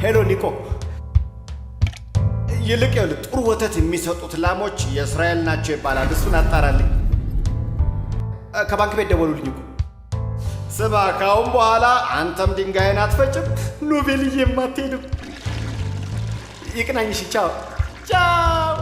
ሄሎ ኒኮ ይልቅ ጥሩ ወተት የሚሰጡት ላሞች የእስራኤል ናቸው ይባላል እሱን አጣራልኝ ከባንክ ቤት ደወሉልኝ እኮ ስማ ካሁን በኋላ አንተም ድንጋይን አትፈጭም ኖቤልዬም አትሄድም ይቅናኝሽ ቻው ቻው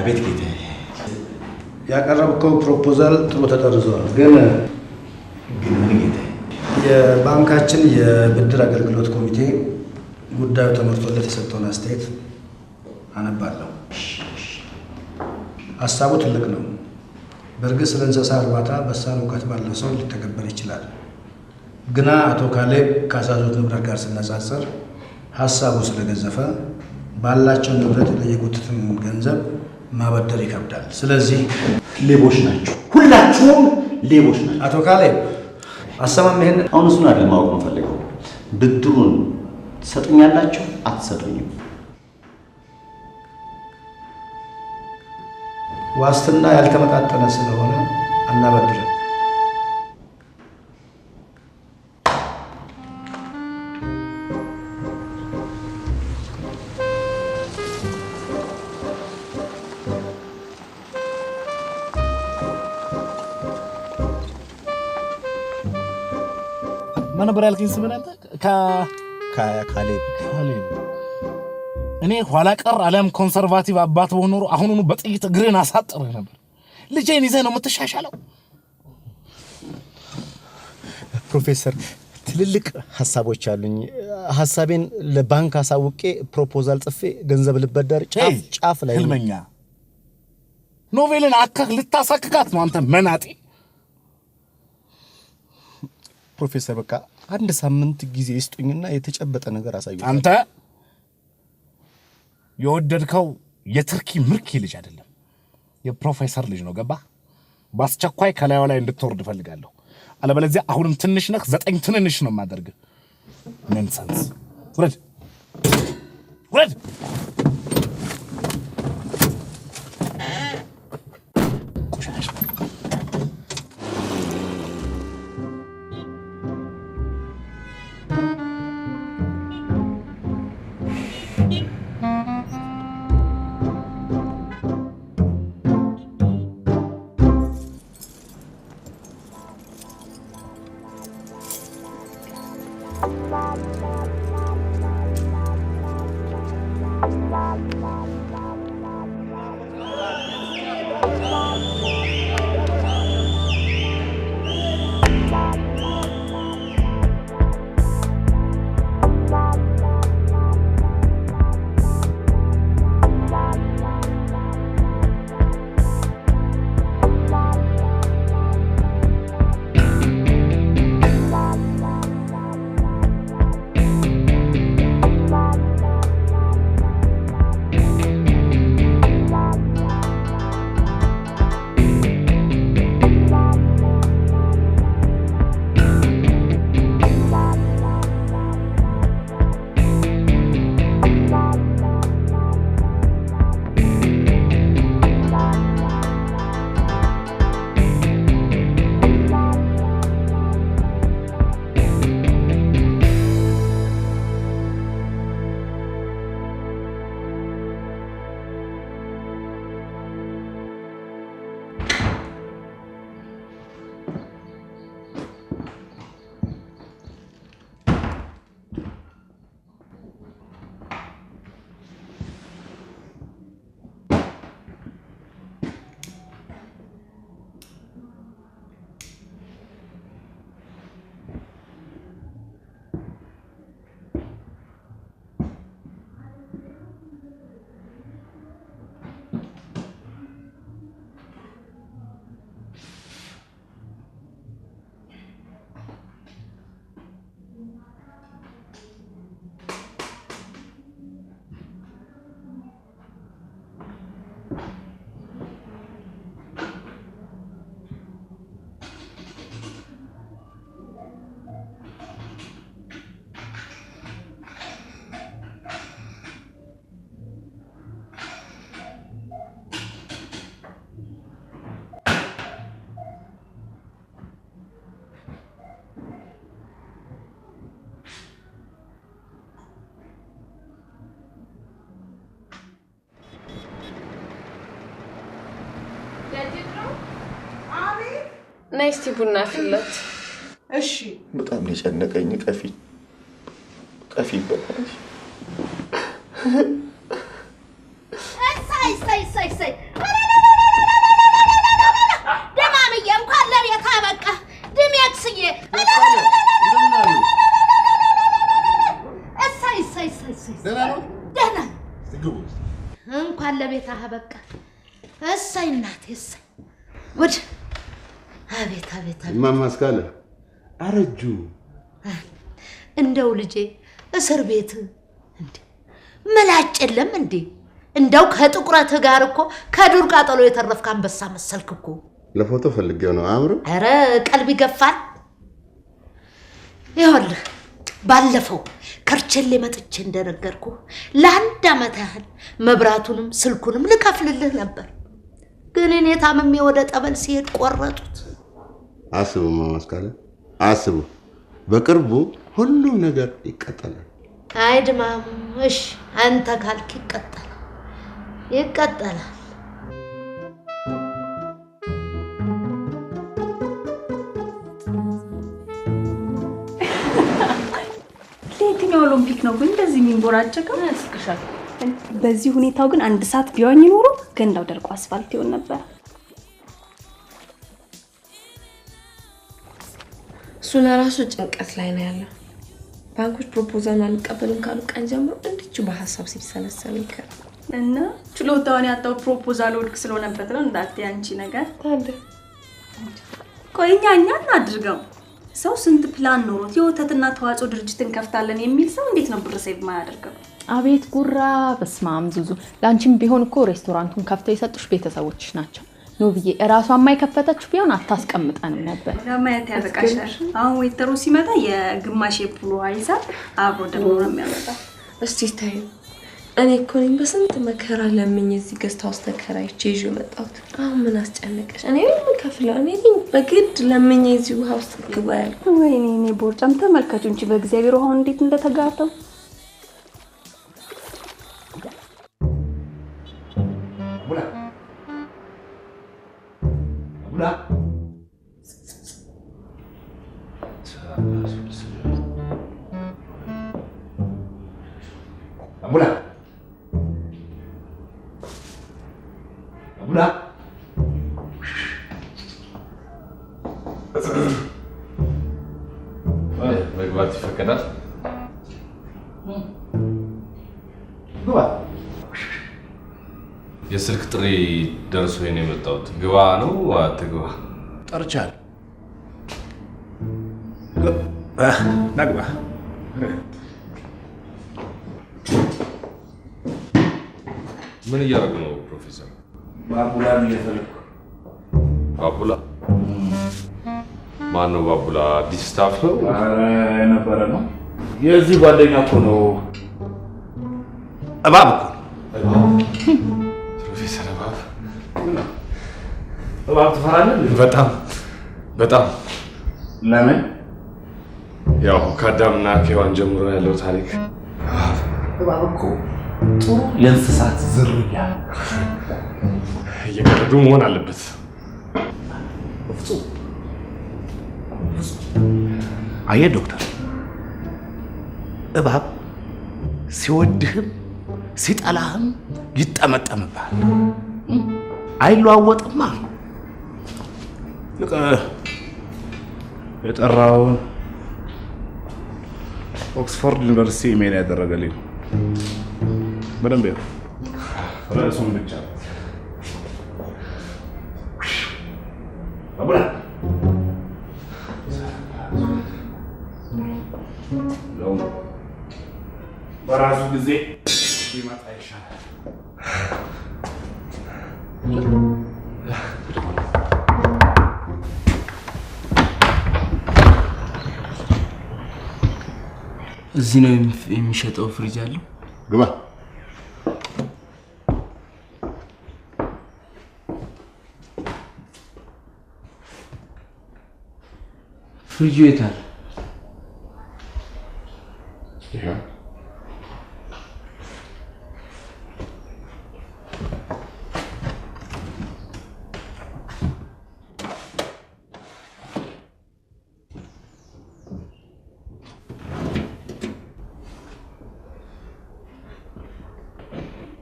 አቤት ጌታ ያቀረብከው ፕሮፖዛል ጥሩ ተጠርዟል ግን ምን ጌታ የባንካችን የብድር አገልግሎት ኮሚቴ ጉዳዩ ተመርጦለት የሰጠውን አስተያየት አነባለሁ ሐሳቡ ትልቅ ነው በእርግጥ ስለ እንስሳ እርባታ በሳል እውቀት ባለው ሰው ሊተገበር ይችላል ግና አቶ ካሌብ ካሳዞት ንብረት ጋር ሲነጻጸር ሐሳቡ ስለገዘፈ ባላቸው ንብረት የጠየቁትን ገንዘብ ማበደር ይከብዳል ስለዚህ ሌቦች ናችሁ ሁላችሁም ሌቦች ናችሁ አቶ ካሌብ አሰማም ይሄን አሁን እሱን አይደል ማወቅ የምፈልገው ብድሩን ትሰጡኛላችሁ አትሰጡኝም ዋስትና ያልተመጣጠነ ስለሆነ አናበድርም ما نبرة لكن سمعنا أنت ካሌብ እኔ ኋላ ቀር ዓለም ኮንሰርቫቲቭ አባት በሆነሩ አሁኑኑ በጥይት እግሬን አሳጥረህ ነበር ልጄን ይዘህ ነው የምትሻሻለው ፕሮፌሰር ትልልቅ ሐሳቦች አሉኝ ሐሳቤን ለባንክ አሳውቄ ፕሮፖዛል ጽፌ ገንዘብ ልበደር ጫፍ ላይ ህልመኛ ኖቬልን አከክ ልታሳክካት ነው አንተ መናጤ ፕሮፌሰር በቃ አንድ ሳምንት ጊዜ ይስጡኝና የተጨበጠ ነገር አሳዩ አንተ የወደድከው የትርኪ ምርኪ ልጅ አይደለም የፕሮፌሰር ልጅ ነው ገባ ባስቸኳይ ከላዩ ላይ እንድትወርድ ፈልጋለሁ አለበለዚያ አሁንም ትንሽ ነህ 9 ትንንሽ ነው ማደርግ ነንሰንስ ውረድ ናይስቲ ቡና ፍለት እሺ በጣም የጨነቀኝ ቀፊ ይበላሽ ሳይ ደማምዬ እንኳን ለቤት አበቃ ድሜክስዬ ደህና እንኳን ለቤት አበቃ እሰይ እናቴ እሰይ ጉድ አቤት እማማ አስካለ አረጁ እንደው ልጄ እስር ቤት እንዴ መላጭ የለም እንዴ እንደው ከጥቁረት ጋር እኮ ከዱር ቃጠሎ የተረፍክ አንበሳ መሰልክ እኮ ለፎቶ ፈልጌው ነው አምሮ አረ ቀልብ ይገፋል ይኸውልህ ባለፈው ከርቸሌ መጥቼ እንደነገርኩ ለአንድ አመት ያህል መብራቱንም ስልኩንም ልከፍልልህ ነበር ግን እኔ ታምሜ ወደ ጠበል ሲሄድ ቆረጡት አስቡ ማማስካለ አስቡ በቅርቡ ሁሉም ነገር ይቀጥላል አይድማም እሺ አንተ ካልክ ይቀጥላል ለየትኛው ኦሎምፒክ ነው ግን እንደዚህ የሚንቦራጨቀው ያስቅሻል በዚህ ሁኔታው ግን አንድ ሰዓት ቢሆን ኖሮ ገንዳው ደርቆ አስፋልት ይሆን ነበር እሱ ለራሱ ጭንቀት ላይ ነው ያለው ባንኮች ፕሮፖዛል አልቀበልም ካሉ ቀን ጀምሮ እንድቹ በሐሳብ ሲሰለሰል ይከር እና ችሎታውን ያጣው ፕሮፖዛል ወድቅ ስለሆነበት ነው እንዳትይ አንቺ ነገር ታዲያ ቆይኛ እናድርገው ሰው ስንት ፕላን ኖሮት የወተትና ተዋጽኦ ድርጅትን ከፍታለን የሚል ሰው እንዴት ነው ብር ሴቭ ማያደርገው አቤት ጉራ በስማም ዙዙ ላንቺም ቢሆን እኮ ሬስቶራንቱን ከፍተው የሰጡሽ ቤተሰቦችሽ ናቸው ነው ብዬ እራሷ ማይከፈተች ቢሆን አታስቀምጣን ነበር ለማየት ያበቃሻል አሁን ዌተሩ ሲመጣ የግማሽ የፕሎ አይዛ አብሮ ደግሞ ነው የሚያመጣው እስቲ ታዩ እኔ እኮ ነኝ በስንት መከራ ለምኝ እዚህ ገስት ሃውስ ተከራይቼ ይዤ መጣሁት አሁን ምን አስጨነቀሽ እኔ ምን ከፍለው እኔ በግድ ለምኝ እዚህ ሃውስ ግባ ያልኩ ወይኔ ቦርጫም ተመልከቱ እንጂ በእግዚአብሔር አሁን እንዴት እንደተጋጠው ቡላ መግባት ይፈቀዳል? ግባ። የስልክ ጥሪ ደርሶ ነው የመጣሁት። ግባ ነው አትግባ? ጠርቻለሁ። ናግባ። ምን እያደረጉ ነው ፕሮፌሰር? ባቡላን እየፈለኩ። ባቡላ? ማን ነው ባቡላ? አዲስ ስታፍ ነው? ኧረ የነበረ ነው። የዚህ ጓደኛ እኮ ነው። እባብ እኮ ፕሮፌሰር እባብ? እባብ ትፈራለህ? በጣም። ለምን? ያው ከአዳምና ከሔዋን ጀምሮ ያለው ታሪክ። እባብ እኮ ጥሩ የእንስሳት ዝርያ እየቀለዱ መሆን አለበት። አየህ ዶክተር፣ እባብ ሲወድህም ሲጠላህም ይጠመጠምብሃል። አይለዋወጥማ። የጠራውን ኦክስፎርድ ዩኒቨርሲቲ ኢሜል ያደረገልኝ በደንብ ነው። ርዕሱን ብቻ አቡላ በራሱ ጊዜ ሊመጣ ይሻላል። እዚህ ነው የሚሸጠው ፍሪጅ አለው? ግባ። ፍሪጁ የት አለ?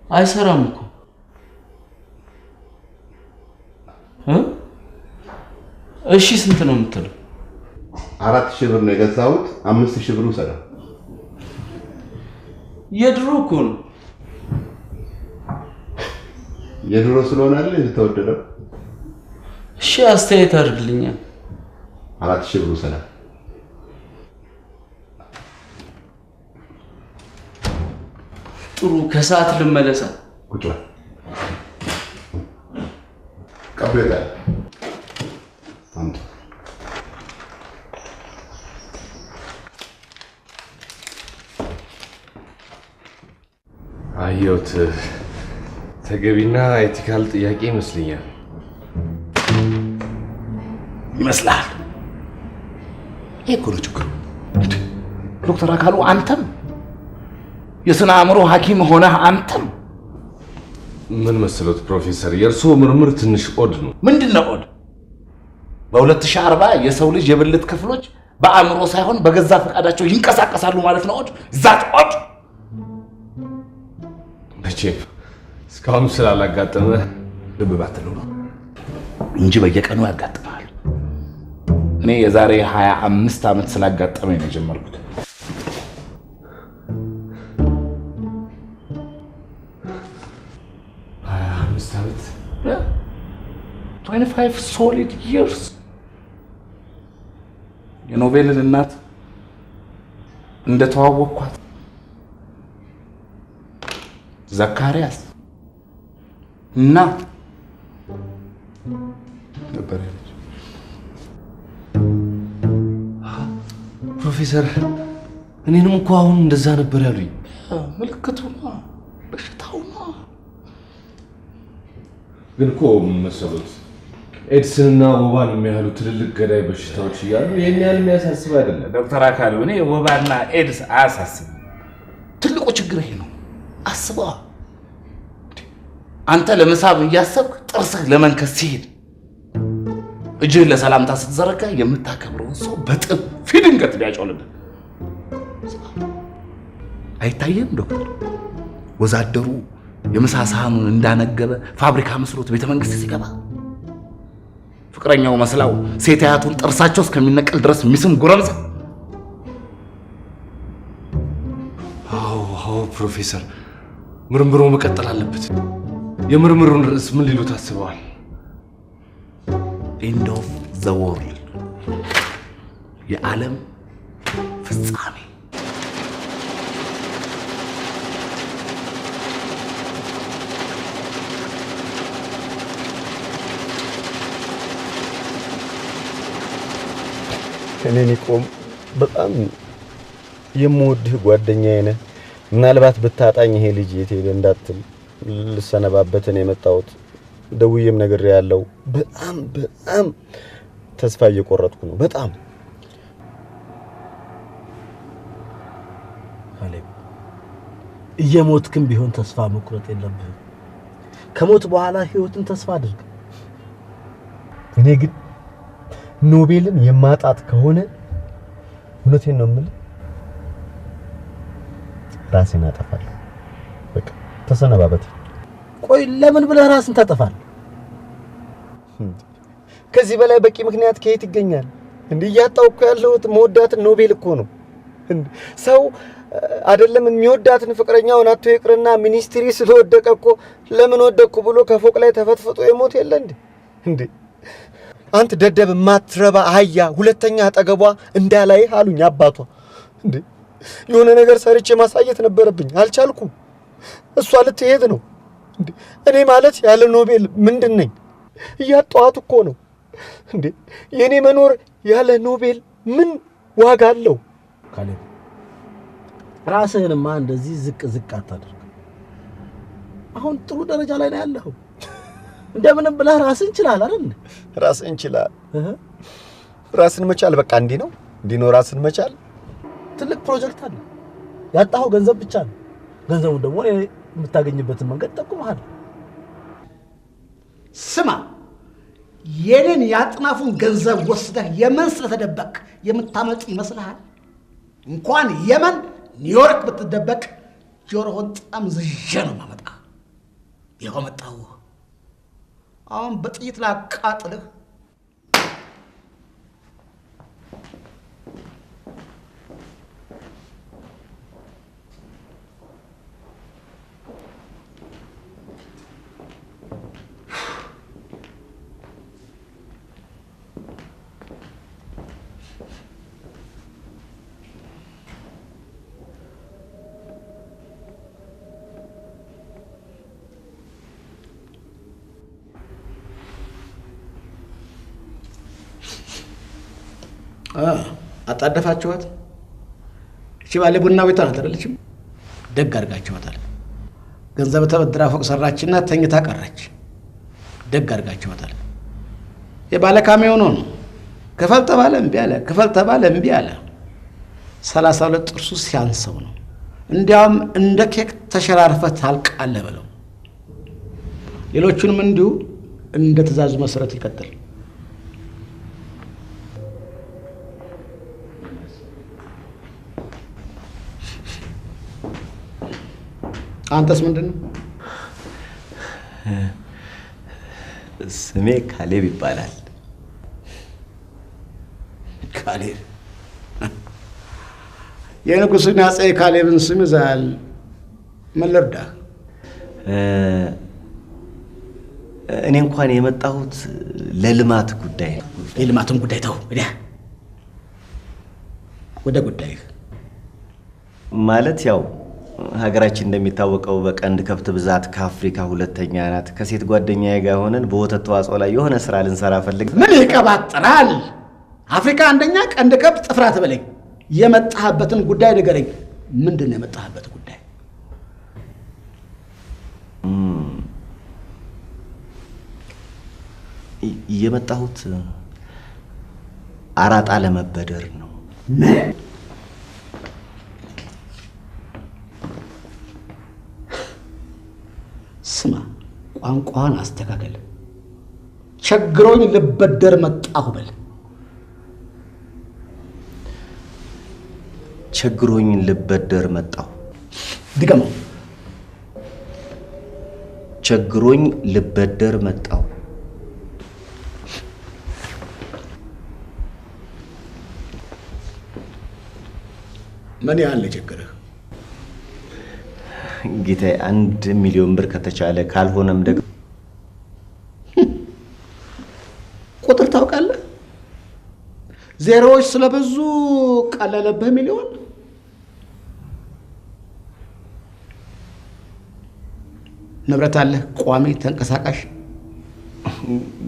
አይሰራም እኮ እሺ ስንት ነው የምትለው? 4000 ብር ነው የገዛሁት። 5000 ብር ውሰዳ። የድሮ እኮ ነው። የድሮ ስለሆነ አይደል የተወደደው? እሺ አስተያየት አድርግልኛ። 4000 ብር ውሰዳ። ጥሩ ከሰዓት ልመለሳ። ቁጭ በል። ቀበለ አንተ አየሁት። ተገቢና ኤቲካል ጥያቄ ይመስለኛል። ይመስላል። ይሄ እኮ ነው ችግሩ። ዶክተር አካሉ አንተም የስነ አእምሮ ሐኪም ሆነህ አንተም ምን መሰሎት ፕሮፌሰር፣ የእርስዎ ምርምር ትንሽ ኦድ ነው። ምንድነው ኦድ? በ2040 የሰው ልጅ የብልት ክፍሎች በአእምሮ ሳይሆን በገዛ ፈቃዳቸው ይንቀሳቀሳሉ ማለት ነው። ኦድ ዛት ኦድ መቼም እስካሁን ስላላጋጠመ ልብ ባትለው ነው እንጂ በየቀኑ ያጋጥማል። እኔ የዛሬ 25 ዓመት ስላጋጠመኝ ነው የጀመርኩት። ዓመት 25 solid years የኖቤልን እናት እንደተዋወቅኳት ዘካሪያስ እና ነበር ያለች። ፕሮፌሰር እኔንም እኮ አሁን እንደዛ ነበር ያሉኝ። ምልክቱ ነው፣ በሽታው ነው። ግን እኮ መሰሉት ኤድስንና ወባን የሚያህሉ ትልልቅ ገዳይ በሽታዎች እያሉ ይሄን ያህል የሚያሳስብ አይደለም። ዶክተር አካሉ እኔ ወባና ኤድስ አያሳስብም። ትልቁ ችግር ይሄ ነው። አስበዋ። አንተ ለመሳብ እያሰብክ ጥርስህ ለመንከስ ሲሄድ እጅህን ለሰላምታ ስትዘረጋ የምታከብረውን ሰው በጥፊ ድንገት ቢያጮልብህ አይታየም? ዶክተር ወዛደሩ የምሳ ሳህኑን እንዳነገበ ፋብሪካ መስሎት ቤተ መንግስት ሲገባ ፍቅረኛው መስላው ሴት አያቱን ጥርሳቸው እስከሚነቀል ድረስ የሚስም ጎረምሳ። አዎ ፕሮፌሰር፣ ምርምሩ መቀጠል አለበት። የምርምሩን ርዕስ ምን ሊሉ ታስበዋል? ኤንድ ኦፍ ዘ ወርልድ፣ የዓለም ፍጻሜ። እኔ ኒቆም በጣም የምወድህ ጓደኛዬ ነህ። ምናልባት ብታጣኝ ይሄ ልጅ የት ሄደ እንዳትል ልሰነባበት ነው የመጣሁት። ደውዬም ነግሬያለሁ። በጣም ተስፋ እየቆረጥኩ ነው። በጣም ካሌብ፣ እየሞትክም ቢሆን ተስፋ መቁረጥ የለብህም። ከሞት በኋላ ህይወትን ተስፋ አድርግ። እኔ ግን ኖቤልን የማጣት ከሆነ እውነቴን ነው የምልህ ራሴን አጠፋለሁ። በቃ ተሰነባበት። ቆይ ለምን ብለህ ራስን ታጠፋለህ? ከዚህ በላይ በቂ ምክንያት ከየት ይገኛል? እንዴ እያጣው እኮ ያለሁት መወዳትን ኖቤል እኮ ነው። ሰው አይደለም የሚወዳትን ፍቅረኛውን አጥቶ ይቅርና ሚኒስትሪ ስለወደቀ እኮ ለምን ወደቅኩ ብሎ ከፎቅ ላይ ተፈጥፍጦ የሞት የለ እንዴ? አንተ ደደብ ማትረባ አህያ፣ ሁለተኛ አጠገቧ እንዳላይ አሉኝ አባቷ። እንዴ የሆነ ነገር ሰርቼ ማሳየት ነበረብኝ፣ አልቻልኩም። እሷ ልትሄድ ነው። እንዴ እኔ ማለት ያለ ኖቤል ምንድን ነኝ? እያጣኋት እኮ ነው። እንዴ የኔ መኖር ያለ ኖቤል ምን ዋጋ አለው? ካሌብ፣ ራስህንማ እንደዚህ ዝቅ አታድርግ። አሁን ጥሩ ደረጃ ላይ ነው ያለኸው። እንደምንም ብለህ ራስን ችላል አይደል? ራስን ችላል። ራስን መቻል በቃ እንዲህ ነው ራስን መቻል። ትልቅ ፕሮጀክት አለ። ያጣኸው ገንዘብ ብቻ ነው። ገንዘቡን ደግሞ የምታገኝበትን መንገድ ጠቁመሃል። ስማ፣ የኔን ያጥናፉን ገንዘብ ወስደህ የመን ስለተደበቅ የምታመጥ ይመስልሃል? እንኳን የመን ኒውዮርክ ብትደበቅ ጆሮህን ጠምዝዤ ነው ማመጣ። ይኸው መጣሁ። አሁን በጥይት ላቃጥልህ። አጣደፋችኋት? እሺ ባለ ቡና ቤቷ ናት አይደለችም? ደግ አድርጋችኋታል። ገንዘብ ተበድራ ፎቅ ሰራችና ተኝታ ቀረች። ደግ አድርጋችኋታል። የባለ ካሜው ነው። ክፈል ተባለ እምቢ አለ። ክፈል ተባለ እምቢ አለ። 32 ጥርሱ ሲያንሰው ነው። እንዲያውም እንደ ኬክ ተሸራርፈህ ታልቃለህ በለው። ሌሎቹንም እንዲሁ እንደ ትእዛዙ መሰረት ይቀጥል። አንተስ ምንድን ነው? ስሜ ካሌብ ይባላል። ካሌብ? የንጉሥን አፄ ካሌብን ስም ይዘሃል። ምን ልርዳህ? እኔ እንኳን የመጣሁት ለልማት ጉዳይ ነው። የልማትን ጉዳይ ተው፣ ወደ ጉዳይህ። ማለት ያው ሀገራችን እንደሚታወቀው በቀንድ ከብት ብዛት ከአፍሪካ ሁለተኛ ናት። ከሴት ጓደኛዬ ጋር ሆነን በወተት ተዋጽኦ ላይ የሆነ ስራ ልንሰራ ፈልግ። ምን ይቀባጥራል? አፍሪካ አንደኛ፣ ቀንድ ከብት ጥፍራ ትበለኝ። የመጣህበትን ጉዳይ ንገረኝ። ምንድን ነው የመጣህበት ጉዳይ? የመጣሁት አራጣ ለመበደር ነው። ስማ፣ ቋንቋን አስተካከል። ቸግሮኝ ልበደር መጣሁ በል። ቸግሮኝ ልበደር መጣሁ። ድገመው። ቸግሮኝ ልበደር መጣሁ። ምን ያህል ችግርህ? ጌታዬ 1 ሚሊዮን ብር ከተቻለ፣ ካልሆነም ደግሞ ቁጥር ታውቃለህ? ዜሮዎች ስለበዙ ቀለለብህ ሚሊዮን። ንብረት አለህ? ቋሚ ተንቀሳቃሽ?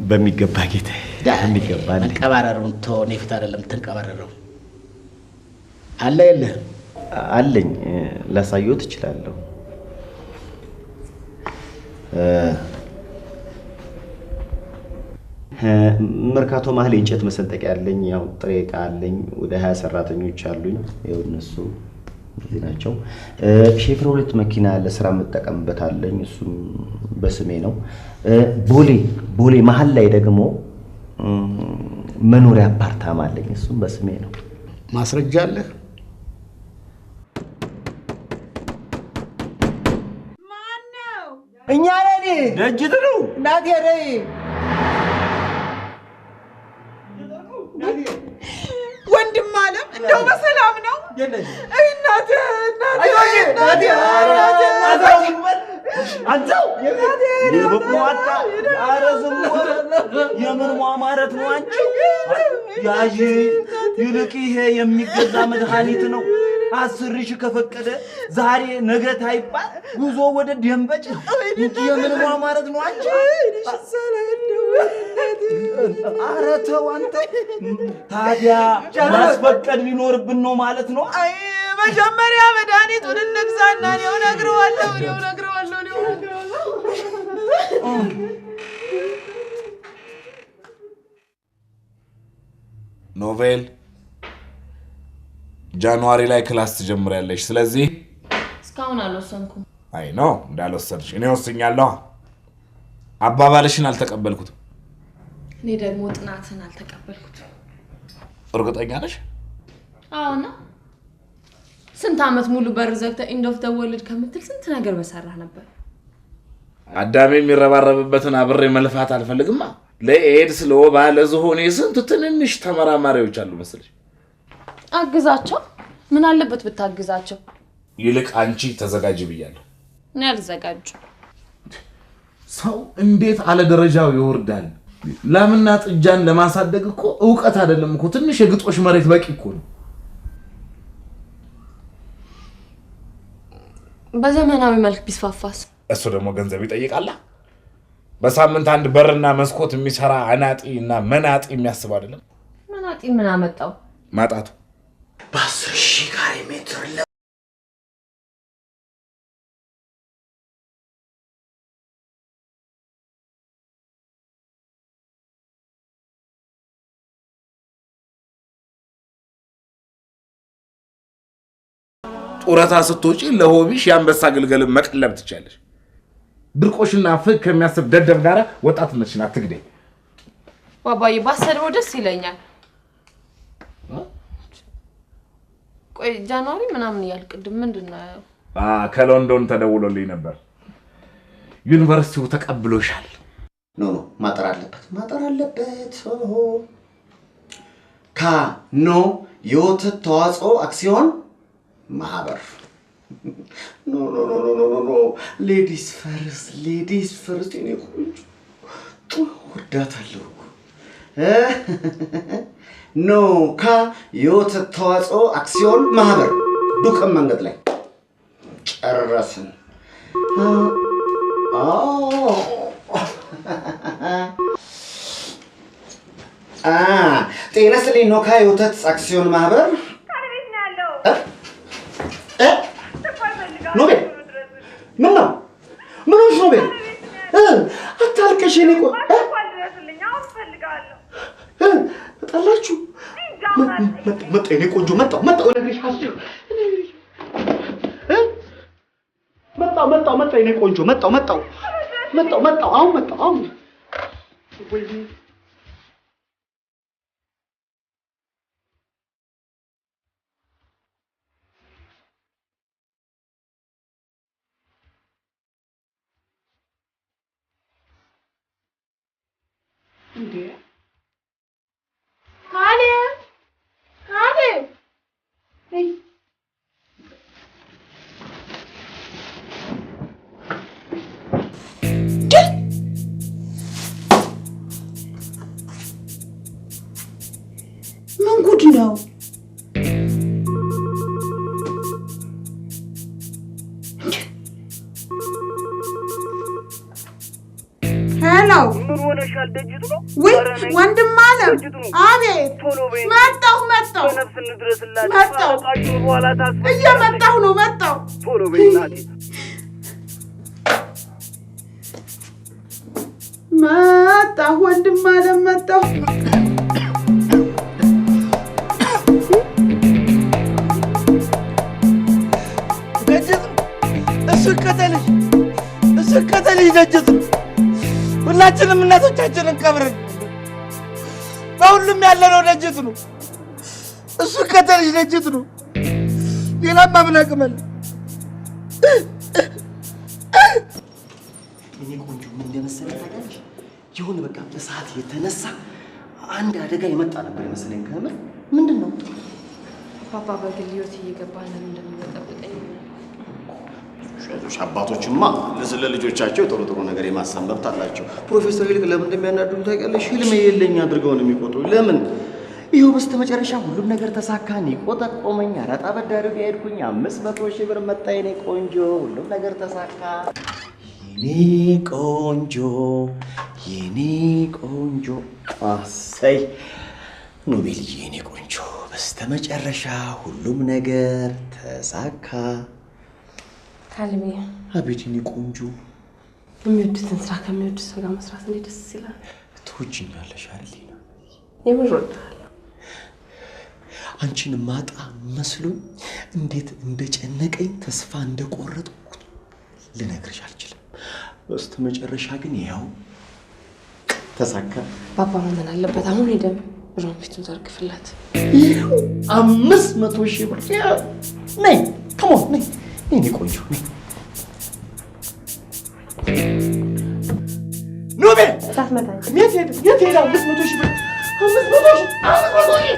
በሚገባ ጌታዬ፣ በሚገባ አለ። ተንቀባረሩን ተው፣ እኔ ፊት አይደለም ተንቀባረረው። አለ የለህም? አለኝ፣ ላሳየዎት እችላለሁ። መርካቶ መሀል የእንጨት መሰንጠቂያ አለኝ። ያው ጥሬ ዕቃ አለኝ። ወደ 20 ሰራተኞች አሉኝ። ይኸው እነሱ እዚህ ናቸው። ሼፍሮሌት መኪና ለስራ የምጠቀምበት አለኝ። እሱም በስሜ ነው። ቦሌ መሀል ላይ ደግሞ መኖሪያ አፓርታማ አለኝ። እሱም በስሜ ነው። ማስረጃ አለህ? እኛ ነን። ደጅት ነው እናቴ ነይ። ወንድም አለም እንደው በሰላም ነው? እናቴ አንተው የበቁዋታ አረዝም የምን ማማረት ነው አንቺ? ያጂ ይልቅ ይሄ የሚገዛ መድኃኒት ነው። 10 ሺህ ከፈቀደ ዛሬ ነገ ታይባል ጉዞ ወደ ደንበጭ እንጂ የምን ማማረት ነው አንቺ? ኧረ ተው አንተ። ታዲያ ማስፈቀድ ቢኖርብን ነው ማለት ነው? አይ መጀመሪያ መድኃኒቱን እንግዛና እኔው እነግረዋለሁ። ኖቬል ጃንዋሪ ላይ ክላስ ትጀምሪያለሽ። ስለዚህ እስካሁን አልወሰንኩም። አይ ነው እንዳልወሰንሽ እኔ ወስኛለሁ። አባባልሽን አልተቀበልኩትም። እኔ ደግሞ ጥናትን አልተቀበልኩትም። እርግጠኛ ነሽ? አዎና ስንት ዓመት ሙሉ በር ዘግተህ ኢንድ ኦፍ ዘ ወርልድ ከምትል ስንት ነገር በሰራህ ነበር። አዳሜ የሚረባረብበትን አብሬ መልፋት አልፈልግማ። ለኤድስ ለወባ ለዝሆኔ ስንት ትንንሽ ተመራማሪዎች አሉ መሰለሽ። አግዛቸው። ምን አለበት ብታግዛቸው? ይልቅ አንቺ ተዘጋጅ ብያለሁ። እኔ አልዘጋጅም። ሰው እንዴት አለ ደረጃው ይወርዳል? ላምና ጥጃን ለማሳደግ እኮ ዕውቀት አይደለም እኮ ትንሽ የግጦሽ መሬት በቂ እኮ ነው። በዘመናዊ መልክ ቢስፋፋስ? እሱ ደግሞ ገንዘብ ይጠይቃል። በሳምንት አንድ በርና መስኮት የሚሰራ አናጢና መናጢ የሚያስብ አይደለም። መናጢ ምን አመጣው? ማጣቱ በ10,000 ካሬ ሜትር ጡረታ ስትወጪ ለሆቢሽ የአንበሳ ግልገል መቀለብ ትችያለሽ። ድርቆሽና ፍቅ ከሚያስብ ደደብ ጋር ወጣትነትሽን አትግደይ። ባባዬ ባሰደው ደስ ይለኛል። ቆይ ጃንዋሪ ምናምን ያልቅድም ምንድነው? ከሎንዶን ተደውሎልኝ ነበር። ዩኒቨርሲቲው ተቀብሎሻል። ኖ ማጠር አለበት። የወተት ተዋጽኦ አክሲዮን ማህበር ኖ ሌዲስ ፈርስት እኔ ቆንጆ ወዳታለሁ። የወተት ተዋጽኦ አክሲዮን ማህበር ዱከም መንገድ ላይ ጨረስን። ጤና ይስጥልኝ። የወተት አክሲዮን ማህበር ኖቤል ምን ነው? ምን ሆነሽ ኖቤል? አታልቅሽ። እኔ ጠላችሁ መጣ የኔ ቆንጆ መጣው እነግርሻለሁ። መጣው የኔ ቆንጆ መጣው አሁን ወይኔ ምን ጉድ ነው? ሄሎ ምን ሆነሻል? ደጅቱ ነው ወይ ወንድም አለም? አቤት መጣሁ። በነፍስ እንድረስላችሁ ታውቃችሁ በኋላ ታስፈ እየመጣሁ ነው። ቶሎ በይ እናቴ። መጣሁ ወንድም አለም መጣሁ። እሱ ከተልሽ ደጅቱ ሁላችንም እናቶቻችንን ቀብረን በሁሉም ያለነው ደጅቱ ነው። እሱ ከተልሽ ደጅቱ ነው። ሌላማ ምን አቅመል? እኔ ቆንጆ ምን እንደመሰለህ ታውቃለሽ? የሆነ በቃ በሰዓት የተነሳ አንድ አደጋ የመጣ ነበር ይመስለኝ። ከምር ምንድነው? ባባ በግል ህይወት እየገባ ለምን እንደሚጠብቀኝ አባቶችማ ለልጆቻቸው ጥሩ ነገር የማሰብ መብት አላቸው። ፕሮፌሰር ይልቅ ለምን እንደሚያናድዱ ታውቂያለሽ? ህልሜ የለኝ አድርገው ነው የሚቆጥሩ። ለምን? ይኸው በስተመጨረሻ ሁሉም ነገር ተሳካ። ኒቆ ጠቆመኝ፣ አራጣ በዳሪው ጋር ሄድኩኝ፣ 500,000 ብር መጣ። የኔ ቆንጆ ሁሉም ነገር ተሳካ። የኔ ቆንጆ አሰይ ኖቤልዬ፣ የኔ ቆንጆ በስተመጨረሻ ሁሉም ነገር ተሳካ። ካልቢ አቤት የኔ ቆንጆ፣ የሚወዱትን ስራ ከሚወዱት ሰው ጋር መስራት እንዴት ደስ ይላል። ትወጂኛለሽ አይደል? የምር እወድሃለሁ። አንቺን ማጣ መስሎኝ እንዴት እንደጨነቀኝ ተስፋ እንደቆረጥኩ ልነግርሽ አልችልም። በስተመጨረሻ ግን ያው ተሳካ። ባባ ምን አለበት አሁን ሄደን ብሮን ፊቱን ዘርግፍላት። 500,000 ብር ነይ፣ ከሞን ነይ የኔ ቆንጆ ነይ። እንዳትመታኝ። የት ሄዳ? 500 ሺህ ብር 500 ሺህ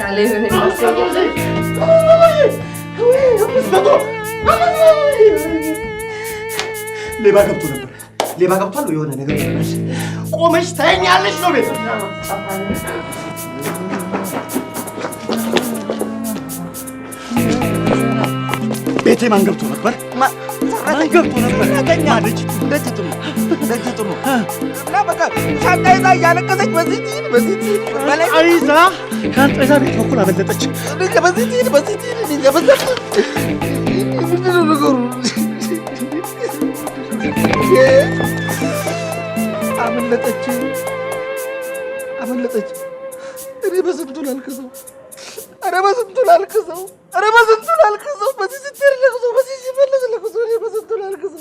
ሌባ ገብቶ ነበር። ሌባ ገብቷል። የሆነ ነገር ቆመሽ ታየኛለሽ ነው ቤት ቤቴ ማን ገብቶ ነበር? ማን ገብቶ ነበር? ያገኛ ልጅ ደጅጥሩ እና በቃ ሻንጣ ይዛ እያለቀሰች በዚህ በላይ አይዛ ሻንጣ ይዛ ቤት በኩል አበለጠች። በዚህ ምንድን ነው ነገሩ? አመለጠች። እኔ በስንቱ ላልክሰው፣ በዚህ ስትሄድ ለቅሶ፣ በዚህ ሲመለስ ለቅሶ። እኔ በስንቱ ላልክሰው።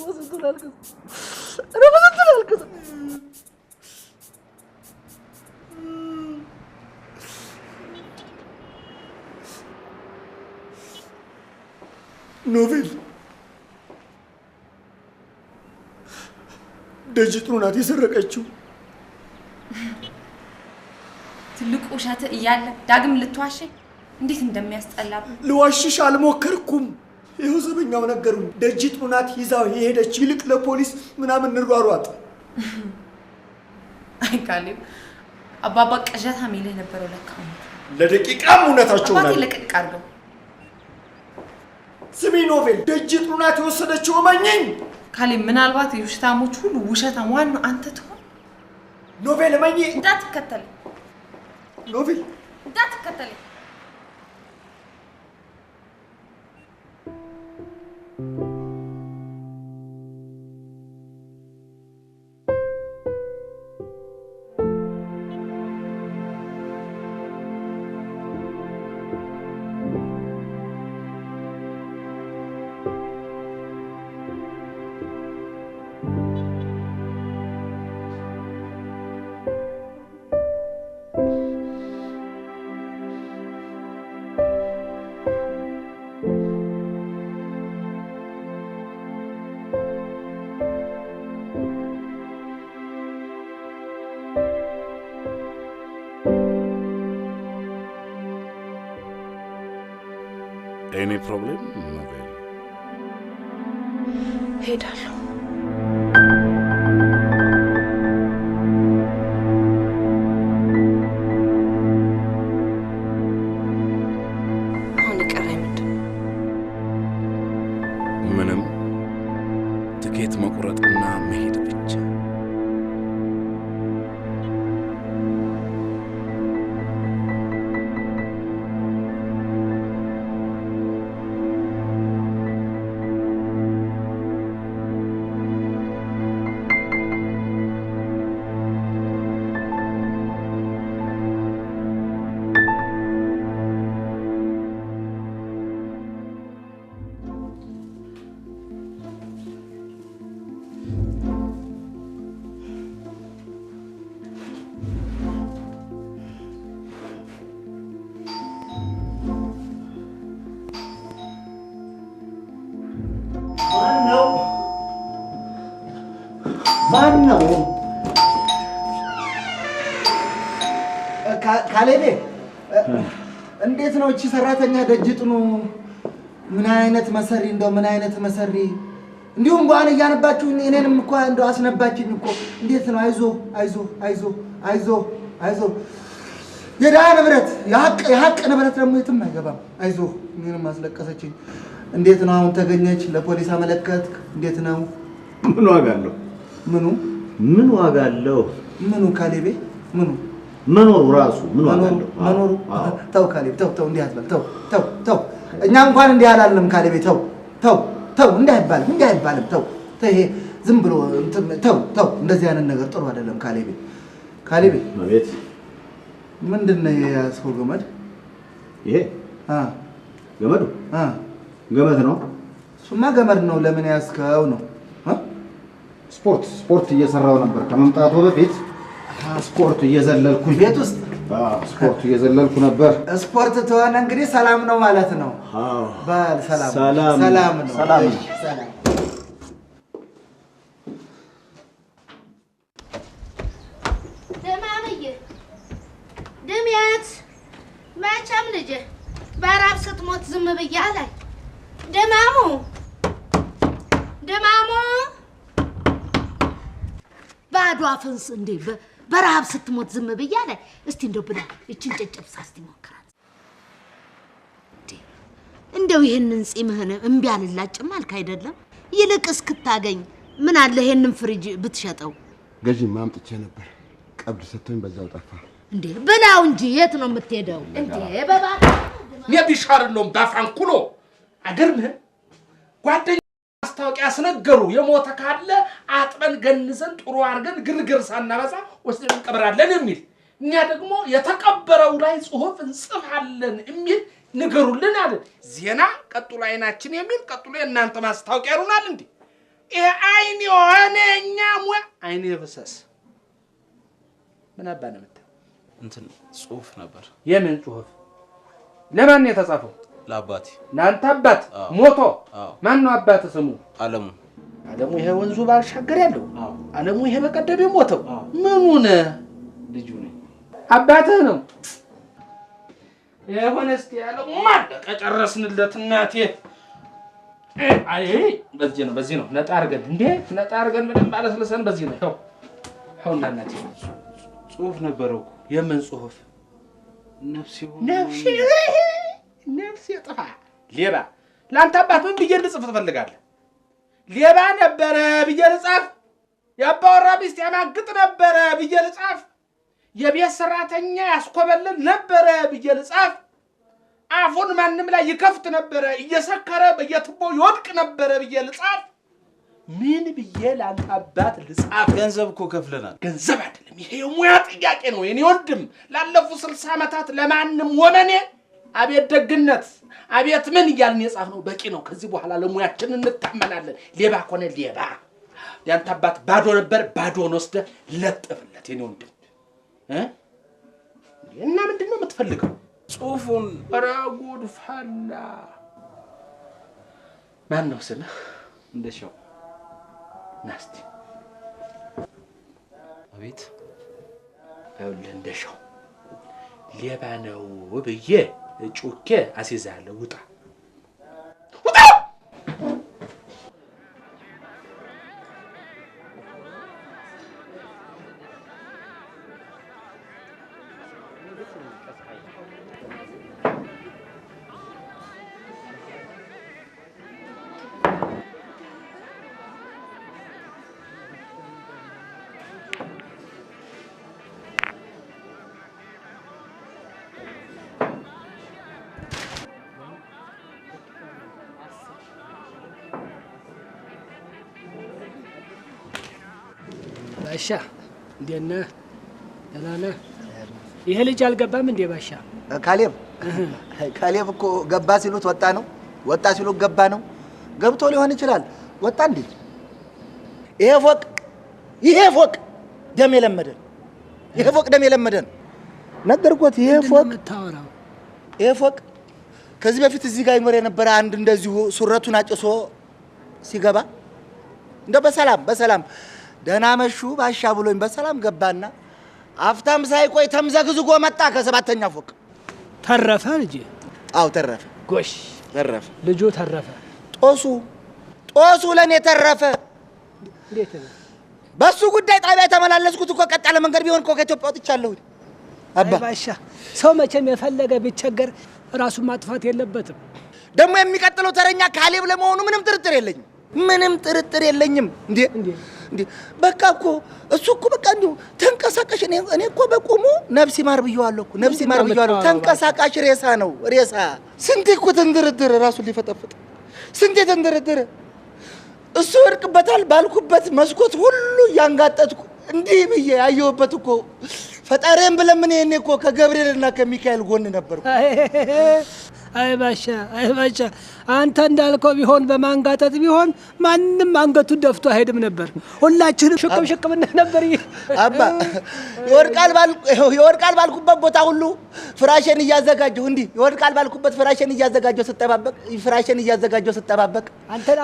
ኖቬል ደጅጥሩ ናት የሰረቀችው። ትልቁ ውሸት እያለ ዳግም ልትዋሸኝ እንዴት እንደሚያስጠላ። ልዋሽሽ አልሞከርኩም። ይኸው ዘበኛው ነገሩኝ። ደጅጥሩ ናት ይዛው የሄደች። ይልቅ ለፖሊስ ምናምን እንሯሯጥ። አይ ካሌብ፣ አባባ ቅዠታም ይልህ ነበረው ለካ። ለደቂቃም እውነታቸው አባቴ ለቅቅ አድርገው። ስሚ ኖቬል፣ ደጅጥሩ ናት የወሰደችው። እመኚኝ ካሌብ። ምናልባት የውሸታሞች ሁሉ ውሸታም ዋናው አንተ ትሆን። ኖቬል እመኚ። እንዳትከተል ኖቬል፣ እንዳትከተል። Any problem? Novel. ሄዳለሁ። አሁን የቀረኝ ምንድን ነው? ምንም። ትኬት መቁረጥና መሄድ ብቻ። ማን ነው? ካሌቤ፣ እንዴት ነው እቺ ሰራተኛ ደጅጥኑ? ምን አይነት መሰሪ እንደው ምን አይነት መሰሪ! እንዲሁም በኋላ እያነባችሁ እኔንም እኮ እንደው አስነባችኝ እኮ። እንዴት ነው? አይዞ የድሃ ንብረት የሀቅ ንብረት ደግሞ የትም አይገባም። አይዞ እኔንም አስለቀሰችኝ። እንዴት ነው አሁን ተገኘች? ለፖሊስ አመለከትክ? እንዴት ነው? ምን ዋጋ አለው? ምን ዋጋ አለው? ምኑ ካሌቤ? ምኑ መኖሩ ራሱ ምን ዋጋ አለው? መኖሩ። ተው ካሌብ፣ ተው እንዲህ አትበል። ተው እኛ እንኳን እንዲህ አላልንም ካሌቤ። ተው እንዲህ አይባልም። ተው ይሄ ዝም ብሎ ተው እንደዚህ አይነት ነገር ጥሩ አይደለም ካሌቤ። አቤት። ምንድን ነው የያዝከው ገመድ? ይሄ ገመዱ ገመድ ነው። እሱማ ገመድ ነው። ለምን ያዝከው ነው? ስፖርት እየሰራው ነበር ከመምጣቱ በፊት። ስፖርት እየዘለልኩ ቤት ውስጥ ስፖርት እየዘለልኩ ነበር። ስፖርት ተሆነ እንግዲህ ሰላም ነው ማለት ነው። በል ሰላም ነው። በራብ ስትሞት ዝም ብዬ አላይ ደማሙ ባዶ አፍንስ እንዴ በረሃብ ስትሞት ዝም ብዬ አላይ እስቲ እንደው ብላ እቺን ጨጨብሳ እስቲ ሞክራት እንደው ይሄንን ጺምህን እምቢ አልላጭም አልክ አይደለም ይልቅ እስክታገኝ ምን አለ ይሄንን ፍሪጅ ብትሸጠው ገዢ ማምጥቼ ነበር ቀብድ ሰጥቶኝ በዛው ጠፋ እንዴ በላው እንጂ የት ነው የምትሄደው እንዴ በባ የቢሻርሎም ባፋንኩሎ አገርም ጓደኛ ማስታወቂያ አስነገሩ የሞተ ካለ አጥበን ገንዘን ጥሩ አርገን ግርግር ሳናበዛ ወስደን እንቀብራለን የሚል እኛ ደግሞ የተቀበረው ላይ ጽሁፍ እንጽፋለን የሚል ንገሩልን አለ ዜና ቀጥሎ አይናችን የሚል ቀጥሎ እናንተ ማስታወቂያ ይሩናል እንዴ ይሄ አይን የሆነኛ ሙያ አይን የፈሰስ ምን አባነ መጣ እንትን ጽሁፍ ነበር የምን ጽሁፍ ለማን የተጻፈው ለአባቴ ለአንተ አባት ሞቶ ማን ነው አባት ስሙ አለሙ ይሄ ወንዙ ባሻገር ያለው አለሙ ይሄ በቀደም ሞተው ምኑ ነህ ልጁ ነኝ አባትህ ነው የሆነስ ያለው ማደቀ ጨረስንለት እናቴ አይ በዚህ ነው ነጣ አርገን እንዴ ነጣ አርገን ምንም ማለት ለሰን በዚህ ነው ሆው እናቴ ጽሁፍ ነበረው የምን ጽሁፍ ነፍሴ ጥፋ ሌባ ላንተ አባት ምን ብዬ ልጽፍ ትፈልጋለህ ሌባ ነበረ ብዬ ልጻፍ ያባወራ ሚስት ያማግጥ ነበረ ብዬ ልጻፍ የቤት ሰራተኛ ያስኮበለል ነበረ ብዬ ልጻፍ አፉን ማንንም ላይ ይከፍት ነበረ እየሰከረ በየትቦ ይወድቅ ነበረ ብዬ ልጻፍ ምን ብዬ ላንተ አባት ልጻፍ ገንዘብ እኮ ከፍለናል ገንዘብ አይደለም ይሄ የሙያ ጥያቄ ነው የኔ ወንድም ላለፉት 60 ዓመታት ለማንም ወመኔ አቤት ደግነት አቤት ምን ይያልን የጻፍነው በቂ ነው ከዚህ በኋላ ለሙያችን እንታመናለን ሌባ ኮነ ሌባ ያንተ አባት ባዶ ነበር ባዶን ወስደ ለጥፍለት የኔ ወንድም እና ምንድነው የምትፈልገው ጽሁፉን ረጉድ ፈላ ማን ነው ስምህ እንደሻው ናስቲ አቤት ይኸውልህ እንደሻው ሌባ ነው ብዬ ጩኬ አስይዛለሁ ውጣ ባሻ እንዴት ነህ? ደህና ነህ? ይሄ ልጅ አልገባም እንዴ ባሻ? ካሌብ እኮ ገባ ሲሉት ወጣ ነው፣ ወጣ ሲሉት ገባ ነው። ገብቶ ሊሆን ይችላል። ወጣ እንዴ? ይሄ ፎቅ ደም የለመደን፣ ይሄ ፎቅ ደም የለመደን ነገርኩት። ይሄ ፎቅ ከዚህ በፊት እዚህ ጋር ይኖር የነበረ አንድ እንደዚሁ ሱረቱን አጭሶ ሲገባ እንደ በሰላም ደህና መሹ ባሻ ብሎኝ በሰላም ገባና አፍታም ሳይቆይ ተምዘግዝጎ መጣ ከ7ኛ ፎቅ። ተረፈ ልጅ? አው ተረፈ። ጎሽ ተረፈ፣ ልጁ ተረፈ። ጦሱ ለኔ ተረፈ። እንዴት ነው? በሱ ጉዳይ ጣቢያ ተመላለስኩት እኮ ቀጣለ መንገድ ቢሆን እኮ ከኢትዮጵያ ወጥቻለሁ። አባ ባሻ ሰው መቼም የፈለገ ቢቸገር ራሱን ማጥፋት የለበትም። ደግሞ የሚቀጥለው ተረኛ ካሌብ ለመሆኑ ምንም ጥርጥር የለኝም። እንዴ በቃ እኮ እሱ እኮ በቃ እንዴ ተንቀሳቃሽ እኔ እኮ በቁሙ ነፍስ ይማር ብየዋለሁ እኮ ነፍስ ይማር ብየዋለሁ። ተንቀሳቃሽ ሬሳ ነው ሬሳ። ስንቴ እኮ ተንደረደረ ራሱን ሊፈጠፍጥ ስንቴ ተንደረደረ። እሱ ወድቅበታል ባልኩበት መስኮት ሁሉ ያንጋጠጥኩ እንዲህ ብዬ ያየሁበት እኮ ፈጣሪን ብለምን እኔ እኮ ከገብርኤልና ከሚካኤል ጎን ነበርኩ። አይ ባሻ አንተ እንዳልከው ቢሆን በማንጋጠጥ ቢሆን ማንም አንገቱን ደፍቶ አይሄድም ነበር። ሁላችንም ሽቅብ ነበር። አባ ይወድቃል ባልኩበት ቦታ ሁሉ ፍራሽን እያዘጋጀሁ ይወድቃል ባልኩበት ፍራሽን እያዘጋጀሁ ስጠባበቅ